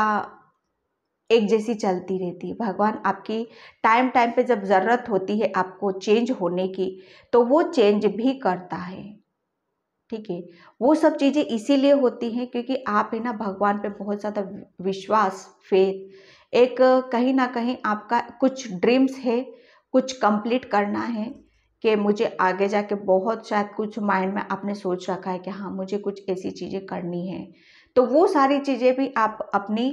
एक जैसी चलती रहती है। भगवान आपकी टाइम टाइम पे जब ज़रूरत होती है आपको चेंज होने की, तो वो चेंज भी करता है, ठीक है। वो सब चीज़ें इसीलिए होती हैं क्योंकि आप है ना भगवान पे बहुत ज़्यादा विश्वास, फेथ, एक कहीं ना कहीं आपका कुछ ड्रीम्स है, कुछ कंप्लीट करना है कि मुझे आगे जाके बहुत, शायद कुछ माइंड में आपने सोच रखा है कि हाँ मुझे कुछ ऐसी चीज़ें करनी है। तो वो सारी चीज़ें भी आप अपनी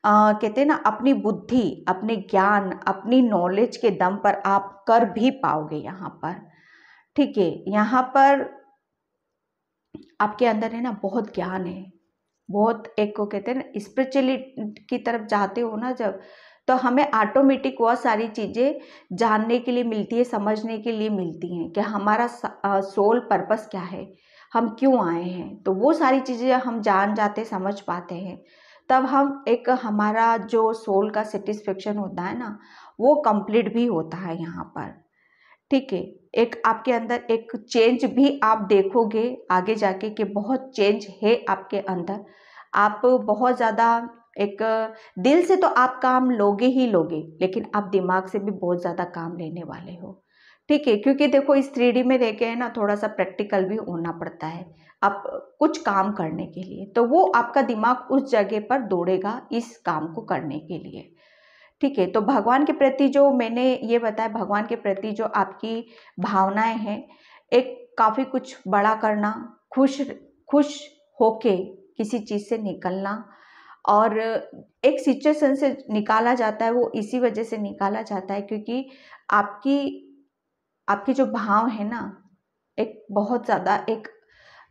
कहते हैं ना अपनी बुद्धि, अपने ज्ञान, अपनी नॉलेज के दम पर आप कर भी पाओगे यहाँ पर, ठीक है। यहाँ पर आपके अंदर है ना बहुत ज्ञान है, बहुत, एक को कहते हैं ना स्पिरिचुअलिटी की तरफ जाते हो ना जब, तो हमें ऑटोमेटिक बहुत सारी चीज़ें जानने के लिए मिलती है, समझने के लिए मिलती हैं कि हमारा सोल पर्पस क्या है, हम क्यों आए हैं। तो वो सारी चीज़ें हम जान जाते, समझ पाते हैं, तब हम एक हमारा जो सोल का सेटिस्फेक्शन होता है ना वो कंप्लीट भी होता है यहाँ पर, ठीक है। एक आपके अंदर एक चेंज भी आप देखोगे आगे जाके कि बहुत चेंज है आपके अंदर। आप बहुत ज़्यादा एक दिल से तो आप काम लोगे ही लोगे, लेकिन आप दिमाग से भी बहुत ज़्यादा काम लेने वाले हो, ठीक है। क्योंकि देखो इस 3D में रह के है ना थोड़ा सा प्रैक्टिकल भी होना पड़ता है आप कुछ काम करने के लिए, तो वो आपका दिमाग उस जगह पर दौड़ेगा इस काम को करने के लिए, ठीक है। तो भगवान के प्रति जो मैंने ये बताया, भगवान के प्रति जो आपकी भावनाएं हैं, एक काफ़ी कुछ बड़ा करना, खुश खुश होके किसी चीज़ से निकलना, और एक सिचुएशन से निकाला जाता है वो इसी वजह से निकाला जाता है क्योंकि आपकी आपके जो भाव है ना एक बहुत ज़्यादा एक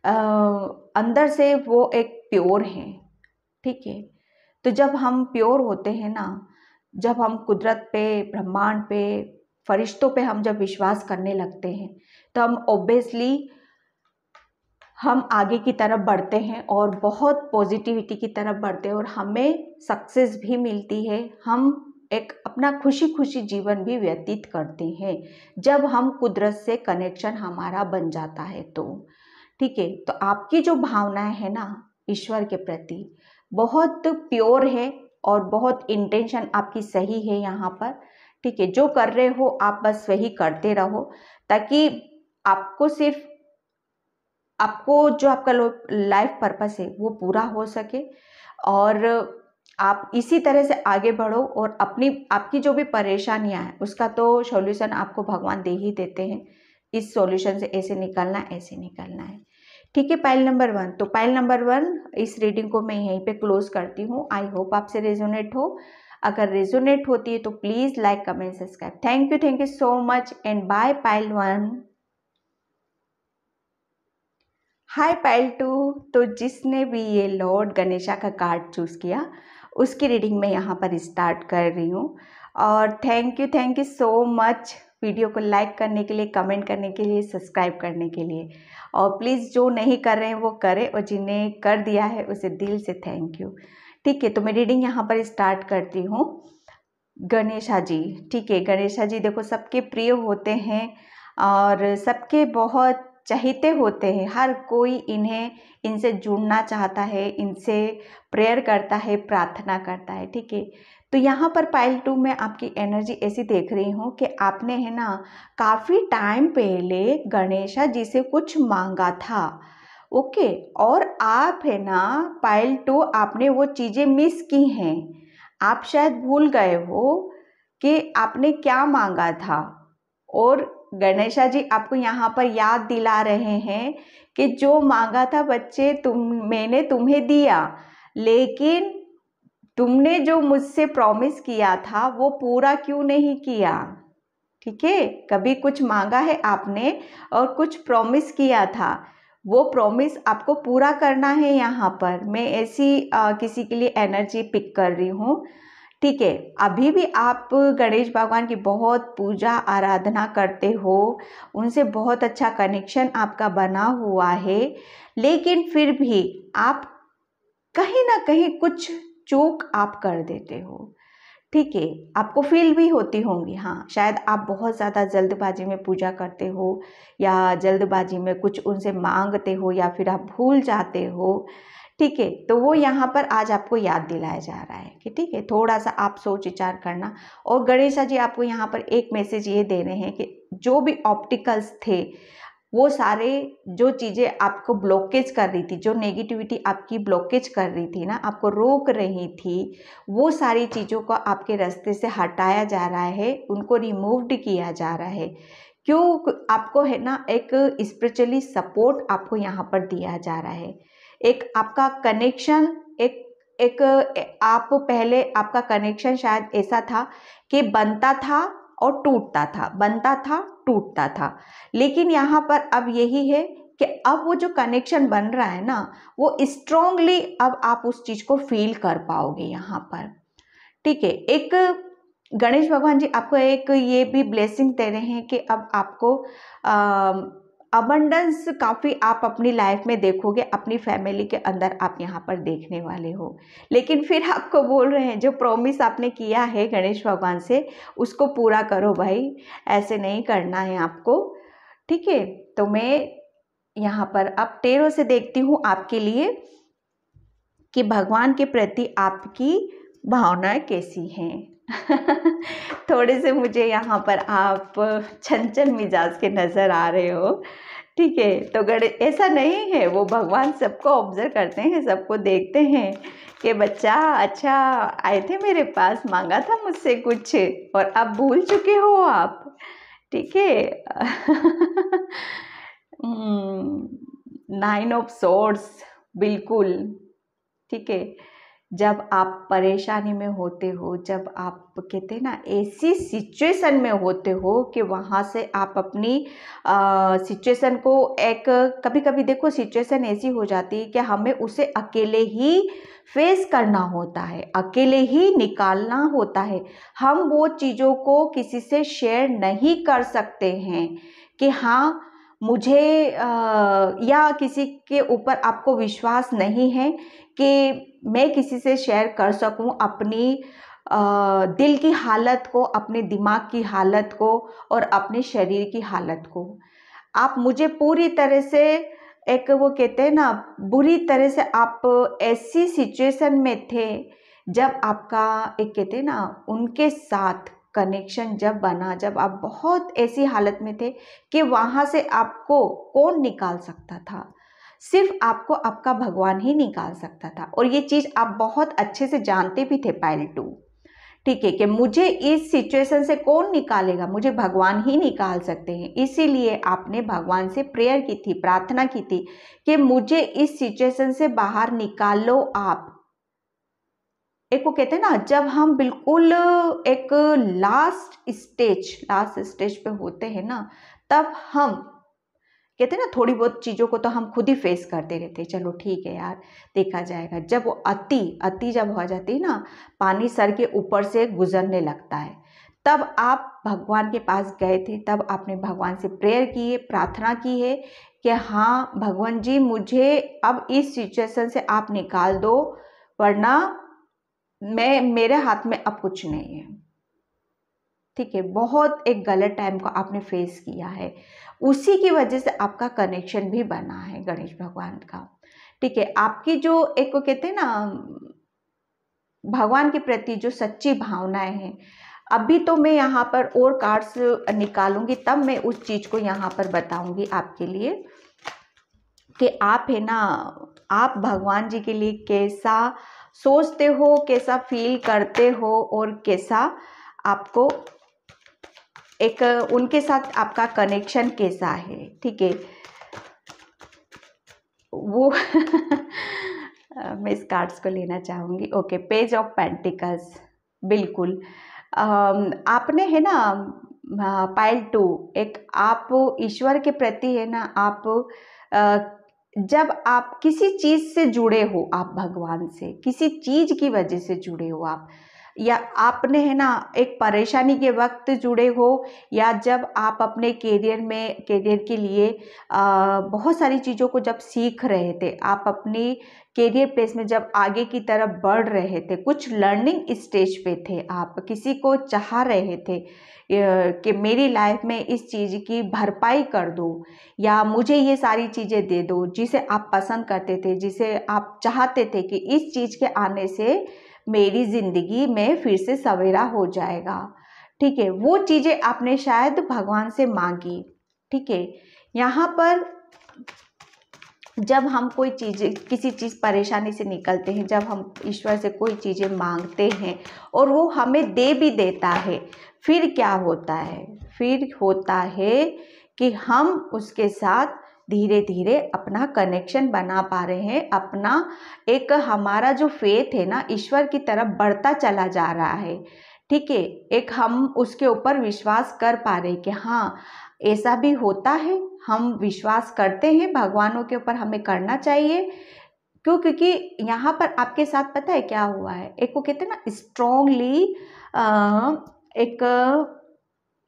अ, अंदर से वो एक प्योर है, ठीक है। तो जब हम प्योर होते हैं ना, जब हम कुदरत पे, ब्रह्मांड पे, फरिश्तों पे हम जब विश्वास करने लगते हैं, तो हम ऑब्वियसली हम आगे की तरफ बढ़ते हैं और बहुत पॉजिटिविटी की तरफ बढ़ते हैं और हमें सक्सेस भी मिलती है। हम एक अपना खुशी खुशी जीवन भी व्यतीत करते हैं जब हम कुदरत से कनेक्शन हमारा बन जाता है तो, ठीक है। तो आपकी जो भावनाएं है ना ईश्वर के प्रति बहुत प्योर है और बहुत इंटेंशन आपकी सही है यहाँ पर, ठीक है। जो कर रहे हो आप बस वही करते रहो ताकि आपको सिर्फ आपको जो आपका लाइफ पर्पस है वो पूरा हो सके और आप इसी तरह से आगे बढ़ो और अपनी आपकी जो भी परेशानियां हैं उसका तो सॉल्यूशन आपको भगवान दे ही देते हैं। इस सॉल्यूशन से ऐसे निकलना है, ऐसे निकलना है, ठीक है। पाइल नंबर 1, तो पाइल नंबर 1 इस रीडिंग को मैं यहीं पे क्लोज करती हूँ। आई होप आपसे रेजोनेट हो। अगर रेजोनेट होती है तो please like, comment, subscribe. Thank you so much and bye pile 1। Hi pile 2, तो जिसने भी ये लॉर्ड गणेशा का कार्ड चूज़ किया उसकी रीडिंग मैं यहाँ पर स्टार्ट कर रही हूँ। और thank you so much video को लाइक करने के लिए, कमेंट करने के लिए, सब्सक्राइब करने के लिए। और प्लीज़ जो नहीं कर रहे हैं वो करें और जिन्हें कर दिया है उसे दिल से थैंक यू, ठीक है। तो मैं रीडिंग यहाँ पर स्टार्ट करती हूँ। गणेशा जी, ठीक है। गणेशा जी देखो सबके प्रिय होते हैं और सबके बहुत चहेते होते हैं। हर कोई इनसे जुड़ना चाहता है, इनसे प्रेयर करता है, प्रार्थना करता है, ठीक है। तो यहाँ पर पाइल 2 में आपकी एनर्जी ऐसी देख रही हूँ कि आपने है ना काफ़ी टाइम पहले गणेशा जी से कुछ मांगा था, ओके। और आप है ना पाइल 2 आपने वो चीज़ें मिस की हैं। आप शायद भूल गए हो कि आपने क्या मांगा था और गणेशा जी आपको यहाँ पर याद दिला रहे हैं कि जो मांगा था बच्चे मैंने तुम्हें दिया, लेकिन तुमने जो मुझसे प्रॉमिस किया था वो पूरा क्यों नहीं किया, ठीक है। कभी कुछ मांगा है आपने और कुछ प्रॉमिस किया था, वो प्रॉमिस आपको पूरा करना है। यहाँ पर मैं ऐसी किसी के लिए एनर्जी पिक कर रही हूँ, ठीक है। अभी भी आप गणेश भगवान की बहुत पूजा आराधना करते हो, उनसे बहुत अच्छा कनेक्शन आपका बना हुआ है, लेकिन फिर भी आप कहीं ना कहीं कुछ चूक आप कर देते हो, ठीक है, आपको फील भी होती होंगी। हाँ, शायद आप बहुत ज़्यादा जल्दबाजी में पूजा करते हो या जल्दबाजी में कुछ उनसे मांगते हो या फिर आप भूल जाते हो। ठीक है, तो वो यहाँ पर आज आपको याद दिलाया जा रहा है कि ठीक है, थोड़ा सा आप सोच विचार करना। और गणेश जी आपको यहाँ पर एक मैसेज ये दे रहे हैं कि जो भी ऑब्स्टिकल्स थे, वो सारे जो चीज़ें आपको ब्लॉकेज कर रही थी, जो नेगेटिविटी आपकी ब्लॉकेज कर रही थी ना, आपको रोक रही थी, वो सारी चीज़ों को आपके रास्ते से हटाया जा रहा है, उनको रिमूव्ड किया जा रहा है। क्यों? आपको है ना एक स्पिरिचुअली सपोर्ट आपको यहाँ पर दिया जा रहा है। एक आपका कनेक्शन, एक आप पहले आपका कनेक्शन शायद ऐसा था कि बनता था और टूटता था, बनता था टूटता था, लेकिन यहाँ पर अब यही है कि अब वो जो कनेक्शन बन रहा है ना, वो स्ट्रांगली अब आप उस चीज़ को फील कर पाओगे यहाँ पर। ठीक है, एक गणेश भगवान जी आपको एक ये भी ब्लेसिंग दे रहे हैं कि अब आपको अबंडेंस काफ़ी आप अपनी लाइफ में देखोगे, अपनी फैमिली के अंदर आप यहाँ पर देखने वाले हो। लेकिन फिर आपको बोल रहे हैं जो प्रॉमिस आपने किया है गणेश भगवान से, उसको पूरा करो भाई, ऐसे नहीं करना है आपको। ठीक है, तो मैं यहाँ पर अब टेरो से देखती हूँ आपके लिए कि भगवान के प्रति आपकी भावनाएं कैसी हैं। थोड़े से मुझे यहाँ पर आप चंचल मिजाज के नज़र आ रहे हो। ठीक है, तो ऐसा नहीं है, वो भगवान सबको ऑब्जर्व करते हैं, सबको देखते हैं कि बच्चा अच्छा आए थे मेरे पास, मांगा था मुझसे कुछ और अब भूल चुके हो आप। ठीक है। 9 ऑफ सोर्ड्स, बिल्कुल। ठीक है, जब आप परेशानी में होते हो, जब आप कहते हैं ना ऐसी सिचुएशन में होते हो कि वहाँ से आप अपनी सिचुएशन को एक, कभी कभी देखो सिचुएशन ऐसी हो जाती है कि हमें उसे अकेले ही फेस करना होता है, अकेले ही निकालना होता है। हम वो चीज़ों को किसी से शेयर नहीं कर सकते हैं कि हाँ मुझे या किसी के ऊपर आपको विश्वास नहीं है कि मैं किसी से शेयर कर सकूं अपनी दिल की हालत को, अपने दिमाग की हालत को और अपने शरीर की हालत को। आप मुझे पूरी तरह से एक, वो कहते हैं ना, बुरी तरह से आप ऐसी सिचुएशन में थे जब आपका एक, कहते हैं ना, उनके साथ कनेक्शन जब बना, जब आप बहुत ऐसी हालत में थे कि वहाँ से आपको कौन निकाल सकता था? सिर्फ आपको आपका भगवान ही निकाल सकता था। और ये चीज़ आप बहुत अच्छे से जानते भी थे पाइल 2। ठीक है, कि मुझे इस सिचुएशन से कौन निकालेगा, मुझे भगवान ही निकाल सकते हैं। इसीलिए आपने भगवान से प्रेयर की थी, प्रार्थना की थी कि मुझे इस सिचुएशन से बाहर निकालो आप। एक वो कहते हैं ना, जब हम बिल्कुल एक लास्ट स्टेज पे होते हैं ना, तब हम कहते हैं ना थोड़ी बहुत चीज़ों को तो हम खुद ही फेस करते रहते हैं, चलो ठीक है यार देखा जाएगा। जब वो अति जब हो जाती है ना, पानी सर के ऊपर से गुजरने लगता है, तब आप भगवान के पास गए थे, तब आपने भगवान से प्रेयर की है, प्रार्थना की है कि हाँ भगवान जी मुझे अब इस सिचुएशन से आप निकाल दो, वरना मेरे हाथ में अब कुछ नहीं है। ठीक है, बहुत एक गलत टाइम को आपने फेस किया है, उसी की वजह से आपका कनेक्शन भी बना है गणेश भगवान का। ठीक है, आपकी जो एक को कहते हैं ना भगवान के प्रति जो सच्ची भावनाएं हैं, अभी तो मैं यहाँ पर और कार्ड्स निकालूंगी, तब मैं उस चीज़ को यहाँ पर बताऊंगी आपके लिए कि आप है ना, आप भगवान जी के लिए कैसा सोचते हो, कैसा फील करते हो और कैसा आपको एक उनके साथ आपका कनेक्शन कैसा है। ठीक है, वो मैं इस कार्ड्स को लेना चाहूँगी। ओके, पेज ऑफ पेंटिकल्स, बिल्कुल। आपने है ना पाइल 2, एक आप ईश्वर के प्रति है ना, आप जब आप किसी चीज़ से जुड़े हो, आप भगवान से किसी चीज़ की वजह से जुड़े हो, आप या आपने है ना एक परेशानी के वक्त जुड़े हो, या जब आप अपने करियर के लिए बहुत सारी चीज़ों को जब सीख रहे थे, आप अपनी करियर प्लेस में जब आगे की तरफ बढ़ रहे थे, कुछ लर्निंग स्टेज पे थे, आप किसी को चाह रहे थे कि मेरी लाइफ में इस चीज़ की भरपाई कर दो, या मुझे ये सारी चीज़ें दे दो जिसे आप पसंद करते थे, जिसे आप चाहते थे कि इस चीज़ के आने से मेरी ज़िंदगी में फिर से सवेरा हो जाएगा। ठीक है, वो चीज़ें आपने शायद भगवान से मांगी। ठीक है, यहाँ पर जब हम कोई चीज़, किसी चीज़ परेशानी से निकलते हैं, जब हम ईश्वर से कोई चीज़ें मांगते हैं और वो हमें दे भी देता है, फिर क्या होता है? फिर होता है कि हम उसके साथ धीरे धीरे अपना कनेक्शन बना पा रहे हैं, अपना एक हमारा जो फेथ है ना ईश्वर की तरफ बढ़ता चला जा रहा है। ठीक है, एक हम उसके ऊपर विश्वास कर पा रहे हैं कि हाँ ऐसा भी होता है, हम विश्वास करते हैं भगवानों के ऊपर, हमें करना चाहिए। क्यों? क्योंकि यहाँ पर आपके साथ पता है क्या हुआ है, एक वो कहते हैं ना स्ट्रॉन्गली एक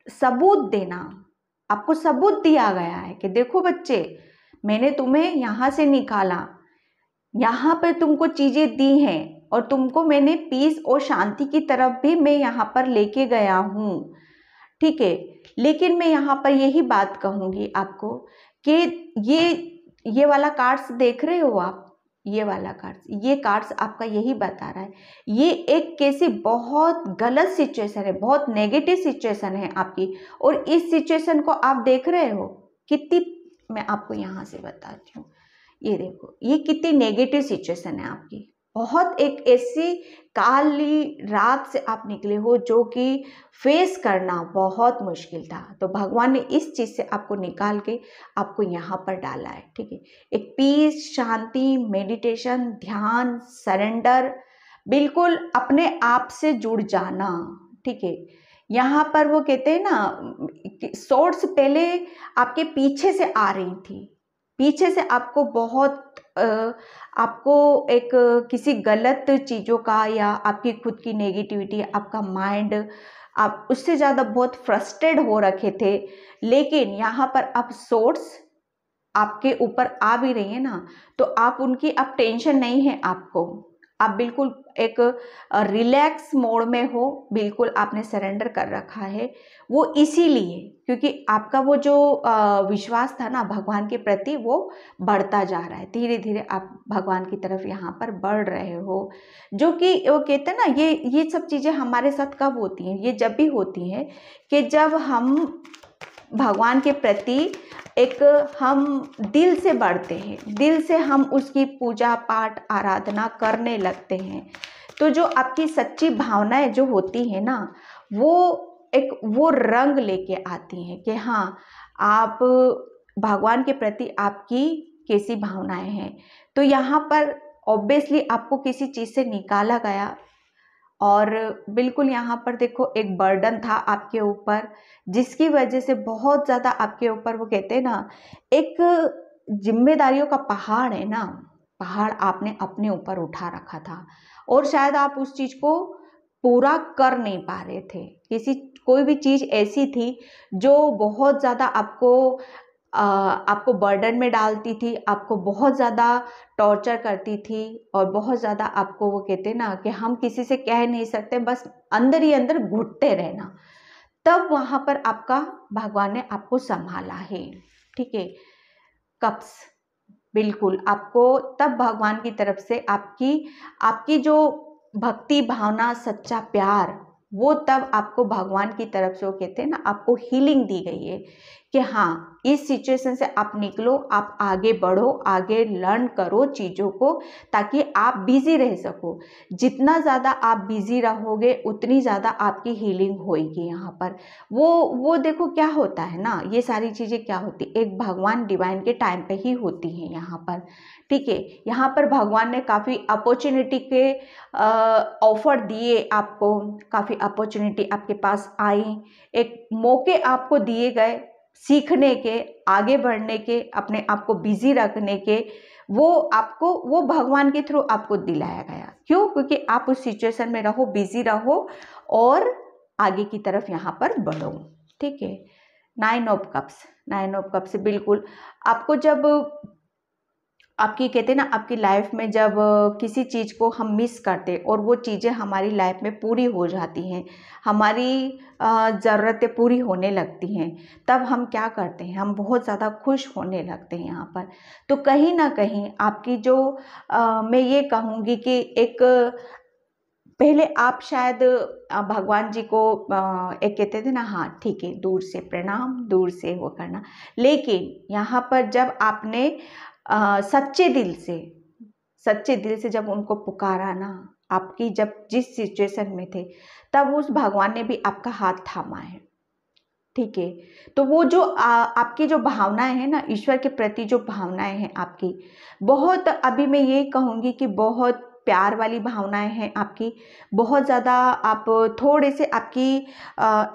सबूत देना, आपको सबूत दिया गया है कि देखो बच्चे, मैंने तुम्हें यहाँ से निकाला, यहाँ पर तुमको चीज़ें दी हैं और तुमको मैंने पीस और शांति की तरफ भी मैं यहाँ पर लेके गया हूँ। ठीक है, लेकिन मैं यहाँ पर यही बात कहूँगी आपको कि ये वाला कार्ड्स देख रहे हो आप, ये वाला कार्ड्स, ये कार्ड्स आपका यही बता रहा है, ये एक कैसी बहुत गलत सिचुएशन है, बहुत नेगेटिव सिचुएशन है आपकी, और इस सिचुएशन को आप देख रहे हो कितनी, मैं आपको यहाँ से बताती हूँ, ये देखो ये कितनी नेगेटिव सिचुएशन है आपकी, बहुत एक ऐसी काली रात से आप निकले हो जो कि फेस करना बहुत मुश्किल था। तो भगवान ने इस चीज़ से आपको निकाल के आपको यहाँ पर डाला है। ठीक है, एक पीस, शांति, मेडिटेशन, ध्यान, सरेंडर, बिल्कुल अपने आप से जुड़ जाना। ठीक है, यहाँ पर वो कहते हैं ना सोर्स पहले आपके पीछे से आ रही थी, पीछे से आपको बहुत आपको एक किसी गलत चीज़ों का या आपकी खुद की नेगेटिविटी, आपका माइंड, आप उससे ज़्यादा बहुत फ्रस्ट्रेट हो रखे थे, लेकिन यहाँ पर अब सोर्स आपके ऊपर आ भी रही है ना, तो आप उनकी अब टेंशन नहीं है आपको, आप बिल्कुल एक रिलैक्स मोड में हो, बिल्कुल आपने सरेंडर कर रखा है। वो इसीलिए क्योंकि आपका वो जो विश्वास था ना भगवान के प्रति, वो बढ़ता जा रहा है, धीरे धीरे आप भगवान की तरफ यहाँ पर बढ़ रहे हो। जो कि वो कहते हैं ना, ये सब चीज़ें हमारे साथ कब होती हैं? ये जब भी होती हैं कि जब हम भगवान के प्रति एक हम दिल से बढ़ते हैं, दिल से हम उसकी पूजा पाठ आराधना करने लगते हैं, तो जो आपकी सच्ची भावनाएं जो होती हैं ना, वो रंग लेके आती हैं कि हाँ आप भगवान के प्रति आपकी कैसी भावनाएं हैं। तो यहाँ पर ऑब्वियसली आपको किसी चीज़ से निकाला गया, और बिल्कुल यहाँ पर देखो एक बर्डन था आपके ऊपर, जिसकी वजह से बहुत ज़्यादा आपके ऊपर वो कहते हैं ना एक जिम्मेदारियों का पहाड़ है ना, पहाड़ आपने अपने ऊपर उठा रखा था, और शायद आप उस चीज़ को पूरा कर नहीं पा रहे थे। कोई भी चीज़ ऐसी थी जो बहुत ज़्यादा आपको बर्डन में डालती थी, आपको बहुत ज़्यादा टॉर्चर करती थी, और बहुत ज़्यादा आपको वो कहते हैं ना कि हम किसी से कह नहीं सकते, बस अंदर ही अंदर घुटते रहना, तब वहाँ पर आपका भगवान ने आपको संभाला है। ठीक है, कप्स, बिल्कुल आपको तब भगवान की तरफ से आपकी जो भक्ति भावना, सच्चा प्यार, वो तब आपको भगवान की तरफ से वो कहते हैं ना आपको हीलिंग दी गई है कि हाँ इस सिचुएशन से आप निकलो, आप आगे बढ़ो, आगे लर्न करो चीज़ों को, ताकि आप बिजी रह सको। जितना ज़्यादा आप बिजी रहोगे उतनी ज़्यादा आपकी हीलिंग होगी। यहाँ पर वो देखो क्या होता है ना, ये सारी चीज़ें क्या होती, एक भगवान डिवाइन के टाइम पे ही होती हैं यहाँ पर। ठीक है, यहाँ पर भगवान ने काफ़ी अपॉर्चुनिटी के ऑफर दिए आपको, काफ़ी अपॉर्चुनिटी आपके पास आई, एक मौके आपको दिए गए, सीखने के, आगे बढ़ने के, अपने आप को बिजी रखने के, वो भगवान के थ्रू आपको दिलाया गया। क्यों? क्योंकि आप उस सिचुएशन में रहो, बिजी रहो और आगे की तरफ यहाँ पर बढ़ो। ठीक है। 9 ऑफ कप्स बिल्कुल आपको, जब आपकी कहते हैं ना, आपकी लाइफ में जब किसी चीज़ को हम मिस करते और वो चीज़ें हमारी लाइफ में पूरी हो जाती हैं, हमारी ज़रूरतें पूरी होने लगती हैं, तब हम क्या करते हैं, हम बहुत ज़्यादा खुश होने लगते हैं यहाँ पर। तो कहीं ना कहीं आपकी जो मैं ये कहूँगी कि एक पहले आप शायद भगवान जी को एक कहते थे ना, हाँ ठीक है, दूर से प्रणाम, दूर से वो करना, लेकिन यहाँ पर जब आपने सच्चे दिल से जब उनको पुकारा ना, आपकी जब जिस सिचुएशन में थे, तब उस भगवान ने भी आपका हाथ थामा है। ठीक है। तो वो जो आपकी जो भावनाएं हैं ना, ईश्वर के प्रति जो भावनाएं हैं आपकी, बहुत, अभी मैं ये कहूँगी कि बहुत प्यार वाली भावनाएं हैं आपकी। बहुत ज़्यादा आप थोड़े से आपकी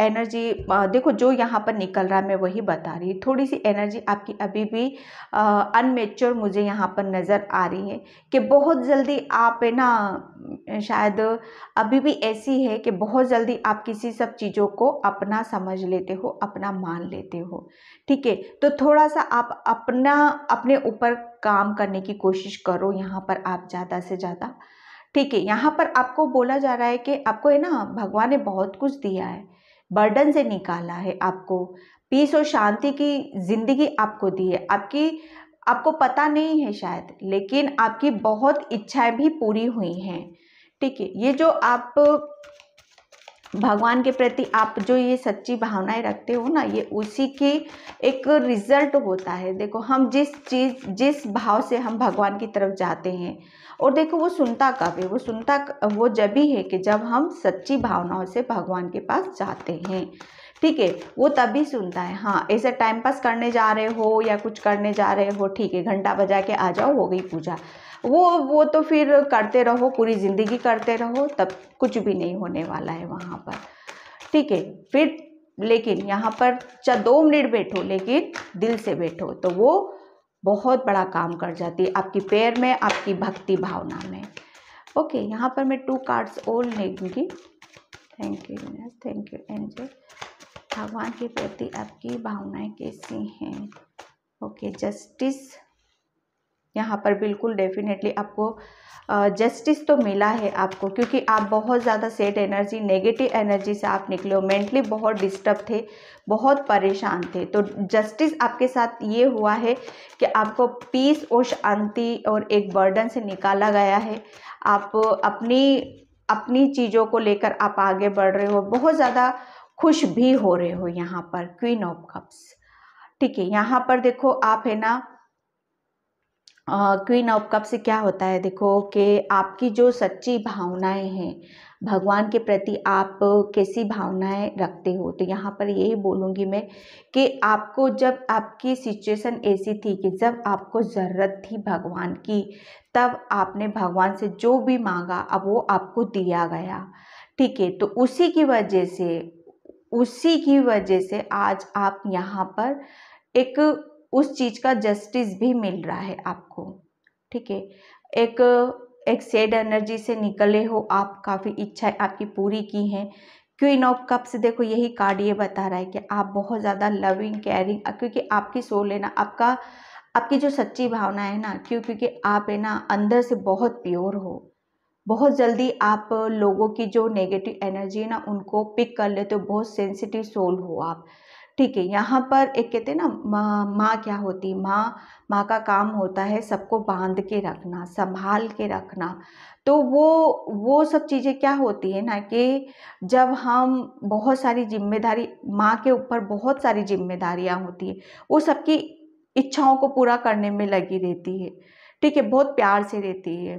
एनर्जी, देखो जो यहाँ पर निकल रहा है मैं वही बता रही हूँ, थोड़ी सी एनर्जी आपकी अभी भी अनमेच्योर मुझे यहाँ पर नज़र आ रही है, कि बहुत जल्दी आप है ना, शायद अभी भी ऐसी है कि बहुत जल्दी आप किसी सब चीज़ों को अपना समझ लेते हो, अपना मान लेते हो। ठीक है। तो थोड़ा सा आप अपने ऊपर काम करने की कोशिश करो यहाँ पर आप ज़्यादा से ज़्यादा। ठीक है। यहाँ पर आपको बोला जा रहा है कि आपको है ना, भगवान ने बहुत कुछ दिया है, बर्डन से निकाला है, आपको पीस और शांति की जिंदगी आपको दी है। आपको पता नहीं है शायद, लेकिन आपकी बहुत इच्छाएं भी पूरी हुई हैं। ठीक है। ये जो आप भगवान के प्रति आप जो ये सच्ची भावनाएं रखते हो ना, ये उसी की एक रिजल्ट होता है। देखो, हम जिस भाव से हम भगवान की तरफ जाते हैं, और देखो वो सुनता कब है, वो जब भी है कि जब हम सच्ची भावनाओं से भगवान के पास जाते हैं। ठीक है। वो तभी सुनता है। हाँ, ऐसे टाइम पास करने जा रहे हो या कुछ करने जा रहे हो, ठीक है, घंटा बजा के आ जाओ, हो गई पूजा, वो तो फिर करते रहो, पूरी ज़िंदगी करते रहो, तब कुछ भी नहीं होने वाला है वहाँ पर। ठीक है। फिर लेकिन यहाँ पर 2 मिनट बैठो, लेकिन दिल से बैठो, तो वो बहुत बड़ा काम कर जाती है आपकी पैर में, आपकी भक्ति भावना में। ओके। यहाँ पर मैं 2 कार्ड्स और लेंगी। Thank you thank you angel. भगवान के प्रति आपकी भावनाएं कैसी हैं? Okay, justice. यहाँ पर बिल्कुल डेफिनेटली आपको जस्टिस तो मिला है आपको, क्योंकि आप बहुत ज़्यादा सैड एनर्जी, नेगेटिव एनर्जी से आप निकले हो, मेंटली बहुत डिस्टर्ब थे, बहुत परेशान थे। तो जस्टिस आपके साथ ये हुआ है कि आपको पीस और शांति और एक बर्डन से निकाला गया है। आप अपनी चीज़ों को लेकर आप आगे बढ़ रहे हो, बहुत ज़्यादा खुश भी हो रहे हो। यहाँ पर क्वीन ऑफ कप्स। ठीक है। यहाँ पर देखो आप है ना, क्वीन ऑफ कप से क्या होता है, देखो कि आपकी जो सच्ची भावनाएं हैं भगवान के प्रति, आप कैसी भावनाएं रखते हो। तो यहाँ पर यही बोलूँगी मैं कि आपको, जब आपकी सिचुएशन ऐसी थी कि जब आपको ज़रूरत थी भगवान की, तब आपने भगवान से जो भी मांगा, अब वो आपको दिया गया। ठीक है। तो उसी की वजह से आज आप यहाँ पर एक उस चीज़ का जस्टिस भी मिल रहा है आपको। ठीक है। एक सैड एनर्जी से निकले हो आप, काफ़ी इच्छाएं आपकी पूरी की हैं। क्वीन ऑफ कप्स, देखो यही कार्ड ये बता रहा है कि आप बहुत ज़्यादा लविंग, केयरिंग, क्योंकि आपकी सोल है ना, आपकी जो सच्ची भावना है ना, क्योंकि आप है ना अंदर से बहुत प्योर हो, बहुत जल्दी आप लोगों की जो नेगेटिव एनर्जी है ना उनको पिक कर लेते हो, बहुत सेंसिटिव सोल हो आप। ठीक है। यहाँ पर एक कहते हैं ना, माँ क्या होती है, माँ का काम होता है सबको बांध के रखना, संभाल के रखना। तो वो सब चीज़ें क्या होती है ना, कि जब हम बहुत सारी जिम्मेदारी, माँ के ऊपर बहुत सारी जिम्मेदारियाँ होती है, वो सबकी इच्छाओं को पूरा करने में लगी रहती है। ठीक है। बहुत प्यार से रहती है।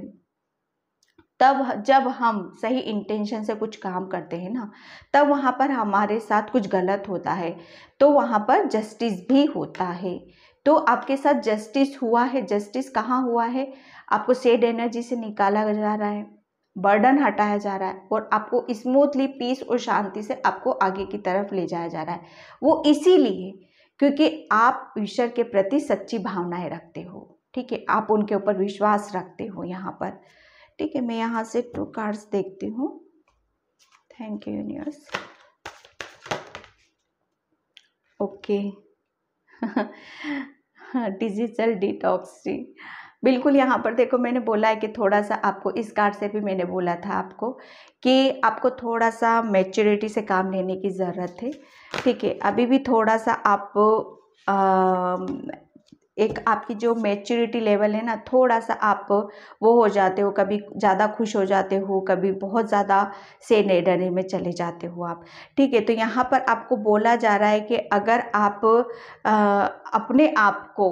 तब जब हम सही इंटेंशन से कुछ काम करते हैं ना, तब वहाँ पर हमारे साथ कुछ गलत होता है, तो वहाँ पर जस्टिस भी होता है। तो आपके साथ जस्टिस हुआ है। जस्टिस कहाँ हुआ है? आपको सैड एनर्जी से निकाला जा रहा है, बर्डन हटाया जा रहा है, और आपको स्मूथली पीस और शांति से आपको आगे की तरफ ले जाया जा रहा है। वो इसीलिए क्योंकि आप ईश्वर के प्रति सच्ची भावनाएं रखते हो, ठीक है, आप उनके ऊपर विश्वास रखते हो यहाँ पर, ठीक है। मैं यहाँ से 2 कार्ड्स देखती हूँ। Thank you universe. Okay digital detox, जी बिल्कुल। यहाँ पर देखो मैंने बोला है कि थोड़ा सा आपको, इस कार्ड से भी मैंने बोला था आपको कि आपको थोड़ा सा मैच्योरिटी से काम लेने की ज़रूरत है, ठीक है। अभी भी थोड़ा सा आप एक आपकी जो मैच्योरिटी लेवल है ना, थोड़ा सा आप वो हो जाते हो, कभी ज़्यादा खुश हो जाते हो, कभी बहुत ज़्यादा से डरने में चले जाते हो आप, ठीक है। तो यहाँ पर आपको बोला जा रहा है कि अगर आप अपने आप को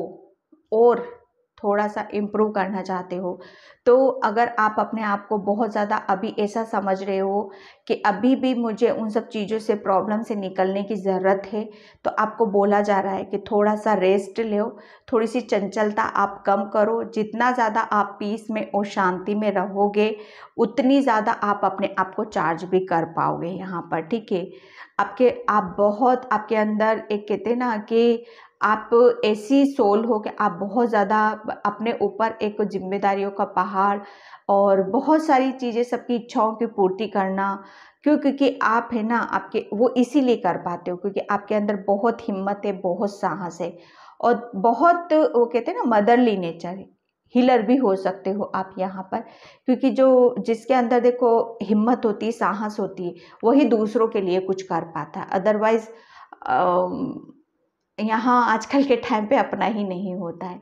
और थोड़ा सा इम्प्रूव करना चाहते हो, तो अगर आप अपने आप को बहुत ज़्यादा अभी ऐसा समझ रहे हो कि अभी भी मुझे उन सब चीज़ों से, प्रॉब्लम से निकलने की ज़रूरत है, तो आपको बोला जा रहा है कि थोड़ा सा रेस्ट लो, थोड़ी सी चंचलता आप कम करो। जितना ज़्यादा आप पीस में और शांति में रहोगे, उतनी ज़्यादा आप अपने आप को चार्ज भी कर पाओगे यहाँ पर, ठीक है। आप बहुत, आपके अंदर एक कहते हैं ना कि आप ऐसी सोल हो कि आप बहुत ज़्यादा अपने ऊपर एक जिम्मेदारियों का पहाड़ और बहुत सारी चीज़ें, सबकी इच्छाओं की पूर्ति करना, क्योंकि आप है ना, आपके वो इसीलिए कर पाते हो क्योंकि आपके अंदर बहुत हिम्मत है, बहुत साहस है और बहुत, वो कहते हैं ना, मदरली नेचर है। हीलर भी हो सकते हो आप यहाँ पर, क्योंकि जो जिसके अंदर देखो हिम्मत होती है, साहस होती है, वही दूसरों के लिए कुछ कर पाता है। अदरवाइज यहाँ आजकल के टाइम पे अपना ही नहीं होता है,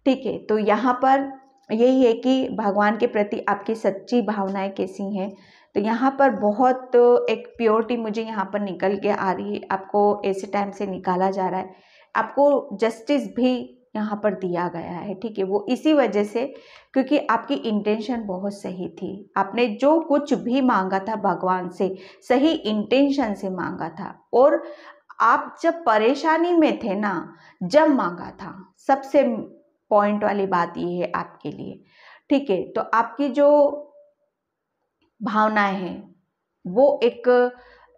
ठीक है। तो यहाँ पर यही है कि भगवान के प्रति आपकी सच्ची भावनाएं कैसी हैं। तो यहाँ पर बहुत एक प्योरिटी मुझे यहाँ पर निकल के आ रही है, आपको ऐसे टाइम से निकाला जा रहा है, आपको जस्टिस भी यहाँ पर दिया गया है, ठीक है। वो इसी वजह से क्योंकि आपकी इंटेंशन बहुत सही थी, आपने जो कुछ भी मांगा था भगवान से सही इंटेंशन से मांगा था, और आप जब परेशानी में थे ना, जब मांगा था, सबसे पॉइंट वाली बात ये है आपके लिए, ठीक है। तो आपकी जो भावनाएं हैं वो एक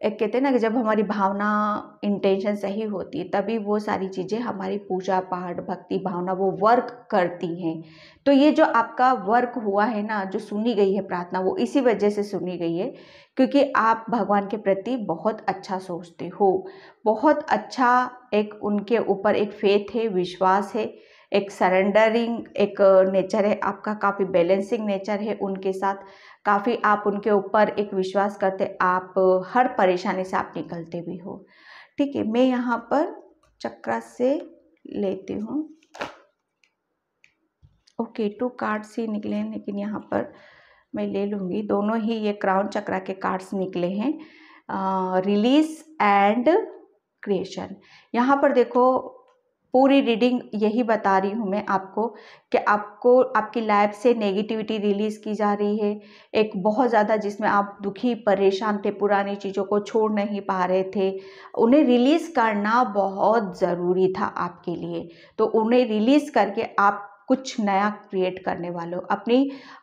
कहते हैं ना कि जब हमारी भावना, इंटेंशन सही होती है, तभी वो सारी चीज़ें, हमारी पूजा पाठ, भक्ति भावना, वो वर्क करती हैं। तो ये जो आपका वर्क हुआ है ना, जो सुनी गई है प्रार्थना, वो इसी वजह से सुनी गई है क्योंकि आप भगवान के प्रति बहुत अच्छा सोचते हो, बहुत अच्छा एक उनके ऊपर एक फेथ है, विश्वास है, एक सरेंडरिंग एक नेचर है आपका, काफ़ी बैलेंसिंग नेचर है उनके साथ, काफ़ी आप उनके ऊपर एक विश्वास करते, आप हर परेशानी से आप निकलते भी हो, ठीक है। मैं यहाँ पर चक्रा से लेती हूँ। ओके, 2 कार्ड्स ही निकले हैं, लेकिन यहाँ पर मैं ले लूँगी, दोनों ही ये क्राउन चक्रा के कार्ड्स निकले हैं, रिलीज एंड क्रिएशन। यहाँ पर देखो पूरी रीडिंग यही बता रही हूँ मैं आपको कि आपको आपकी लाइफ से नेगेटिविटी रिलीज़ की जा रही है, एक बहुत ज़्यादा जिसमें आप दुखी परेशान थे, पुरानी चीज़ों को छोड़ नहीं पा रहे थे, उन्हें रिलीज़ करना बहुत ज़रूरी था आपके लिए। तो उन्हें रिलीज़ करके आप कुछ नया क्रिएट करने वाले हो अपनी,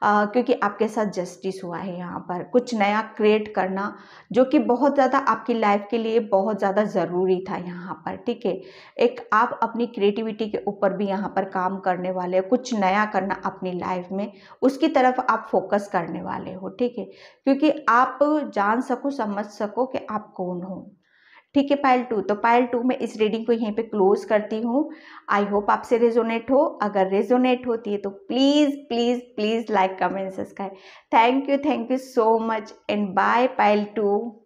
क्योंकि आपके साथ जस्टिस हुआ है यहाँ पर, कुछ नया क्रिएट करना जो कि बहुत ज़्यादा आपकी लाइफ के लिए बहुत ज़्यादा ज़रूरी था यहाँ पर, ठीक है। एक आप अपनी क्रिएटिविटी के ऊपर भी यहाँ पर काम करने वाले हो, कुछ नया करना अपनी लाइफ में, उसकी तरफ आप फोकस करने वाले हो, ठीक है, क्योंकि आप जान सको, समझ सको कि आप कौन हो, ठीक है। पाइल 2, तो पाइल 2 में इस रीडिंग को यहीं पे क्लोज करती हूँ। आई होप आपसे रेजोनेट हो, अगर रेजोनेट होती है तो please please please like, comment, subscribe. Thank you so much and bye pile 2।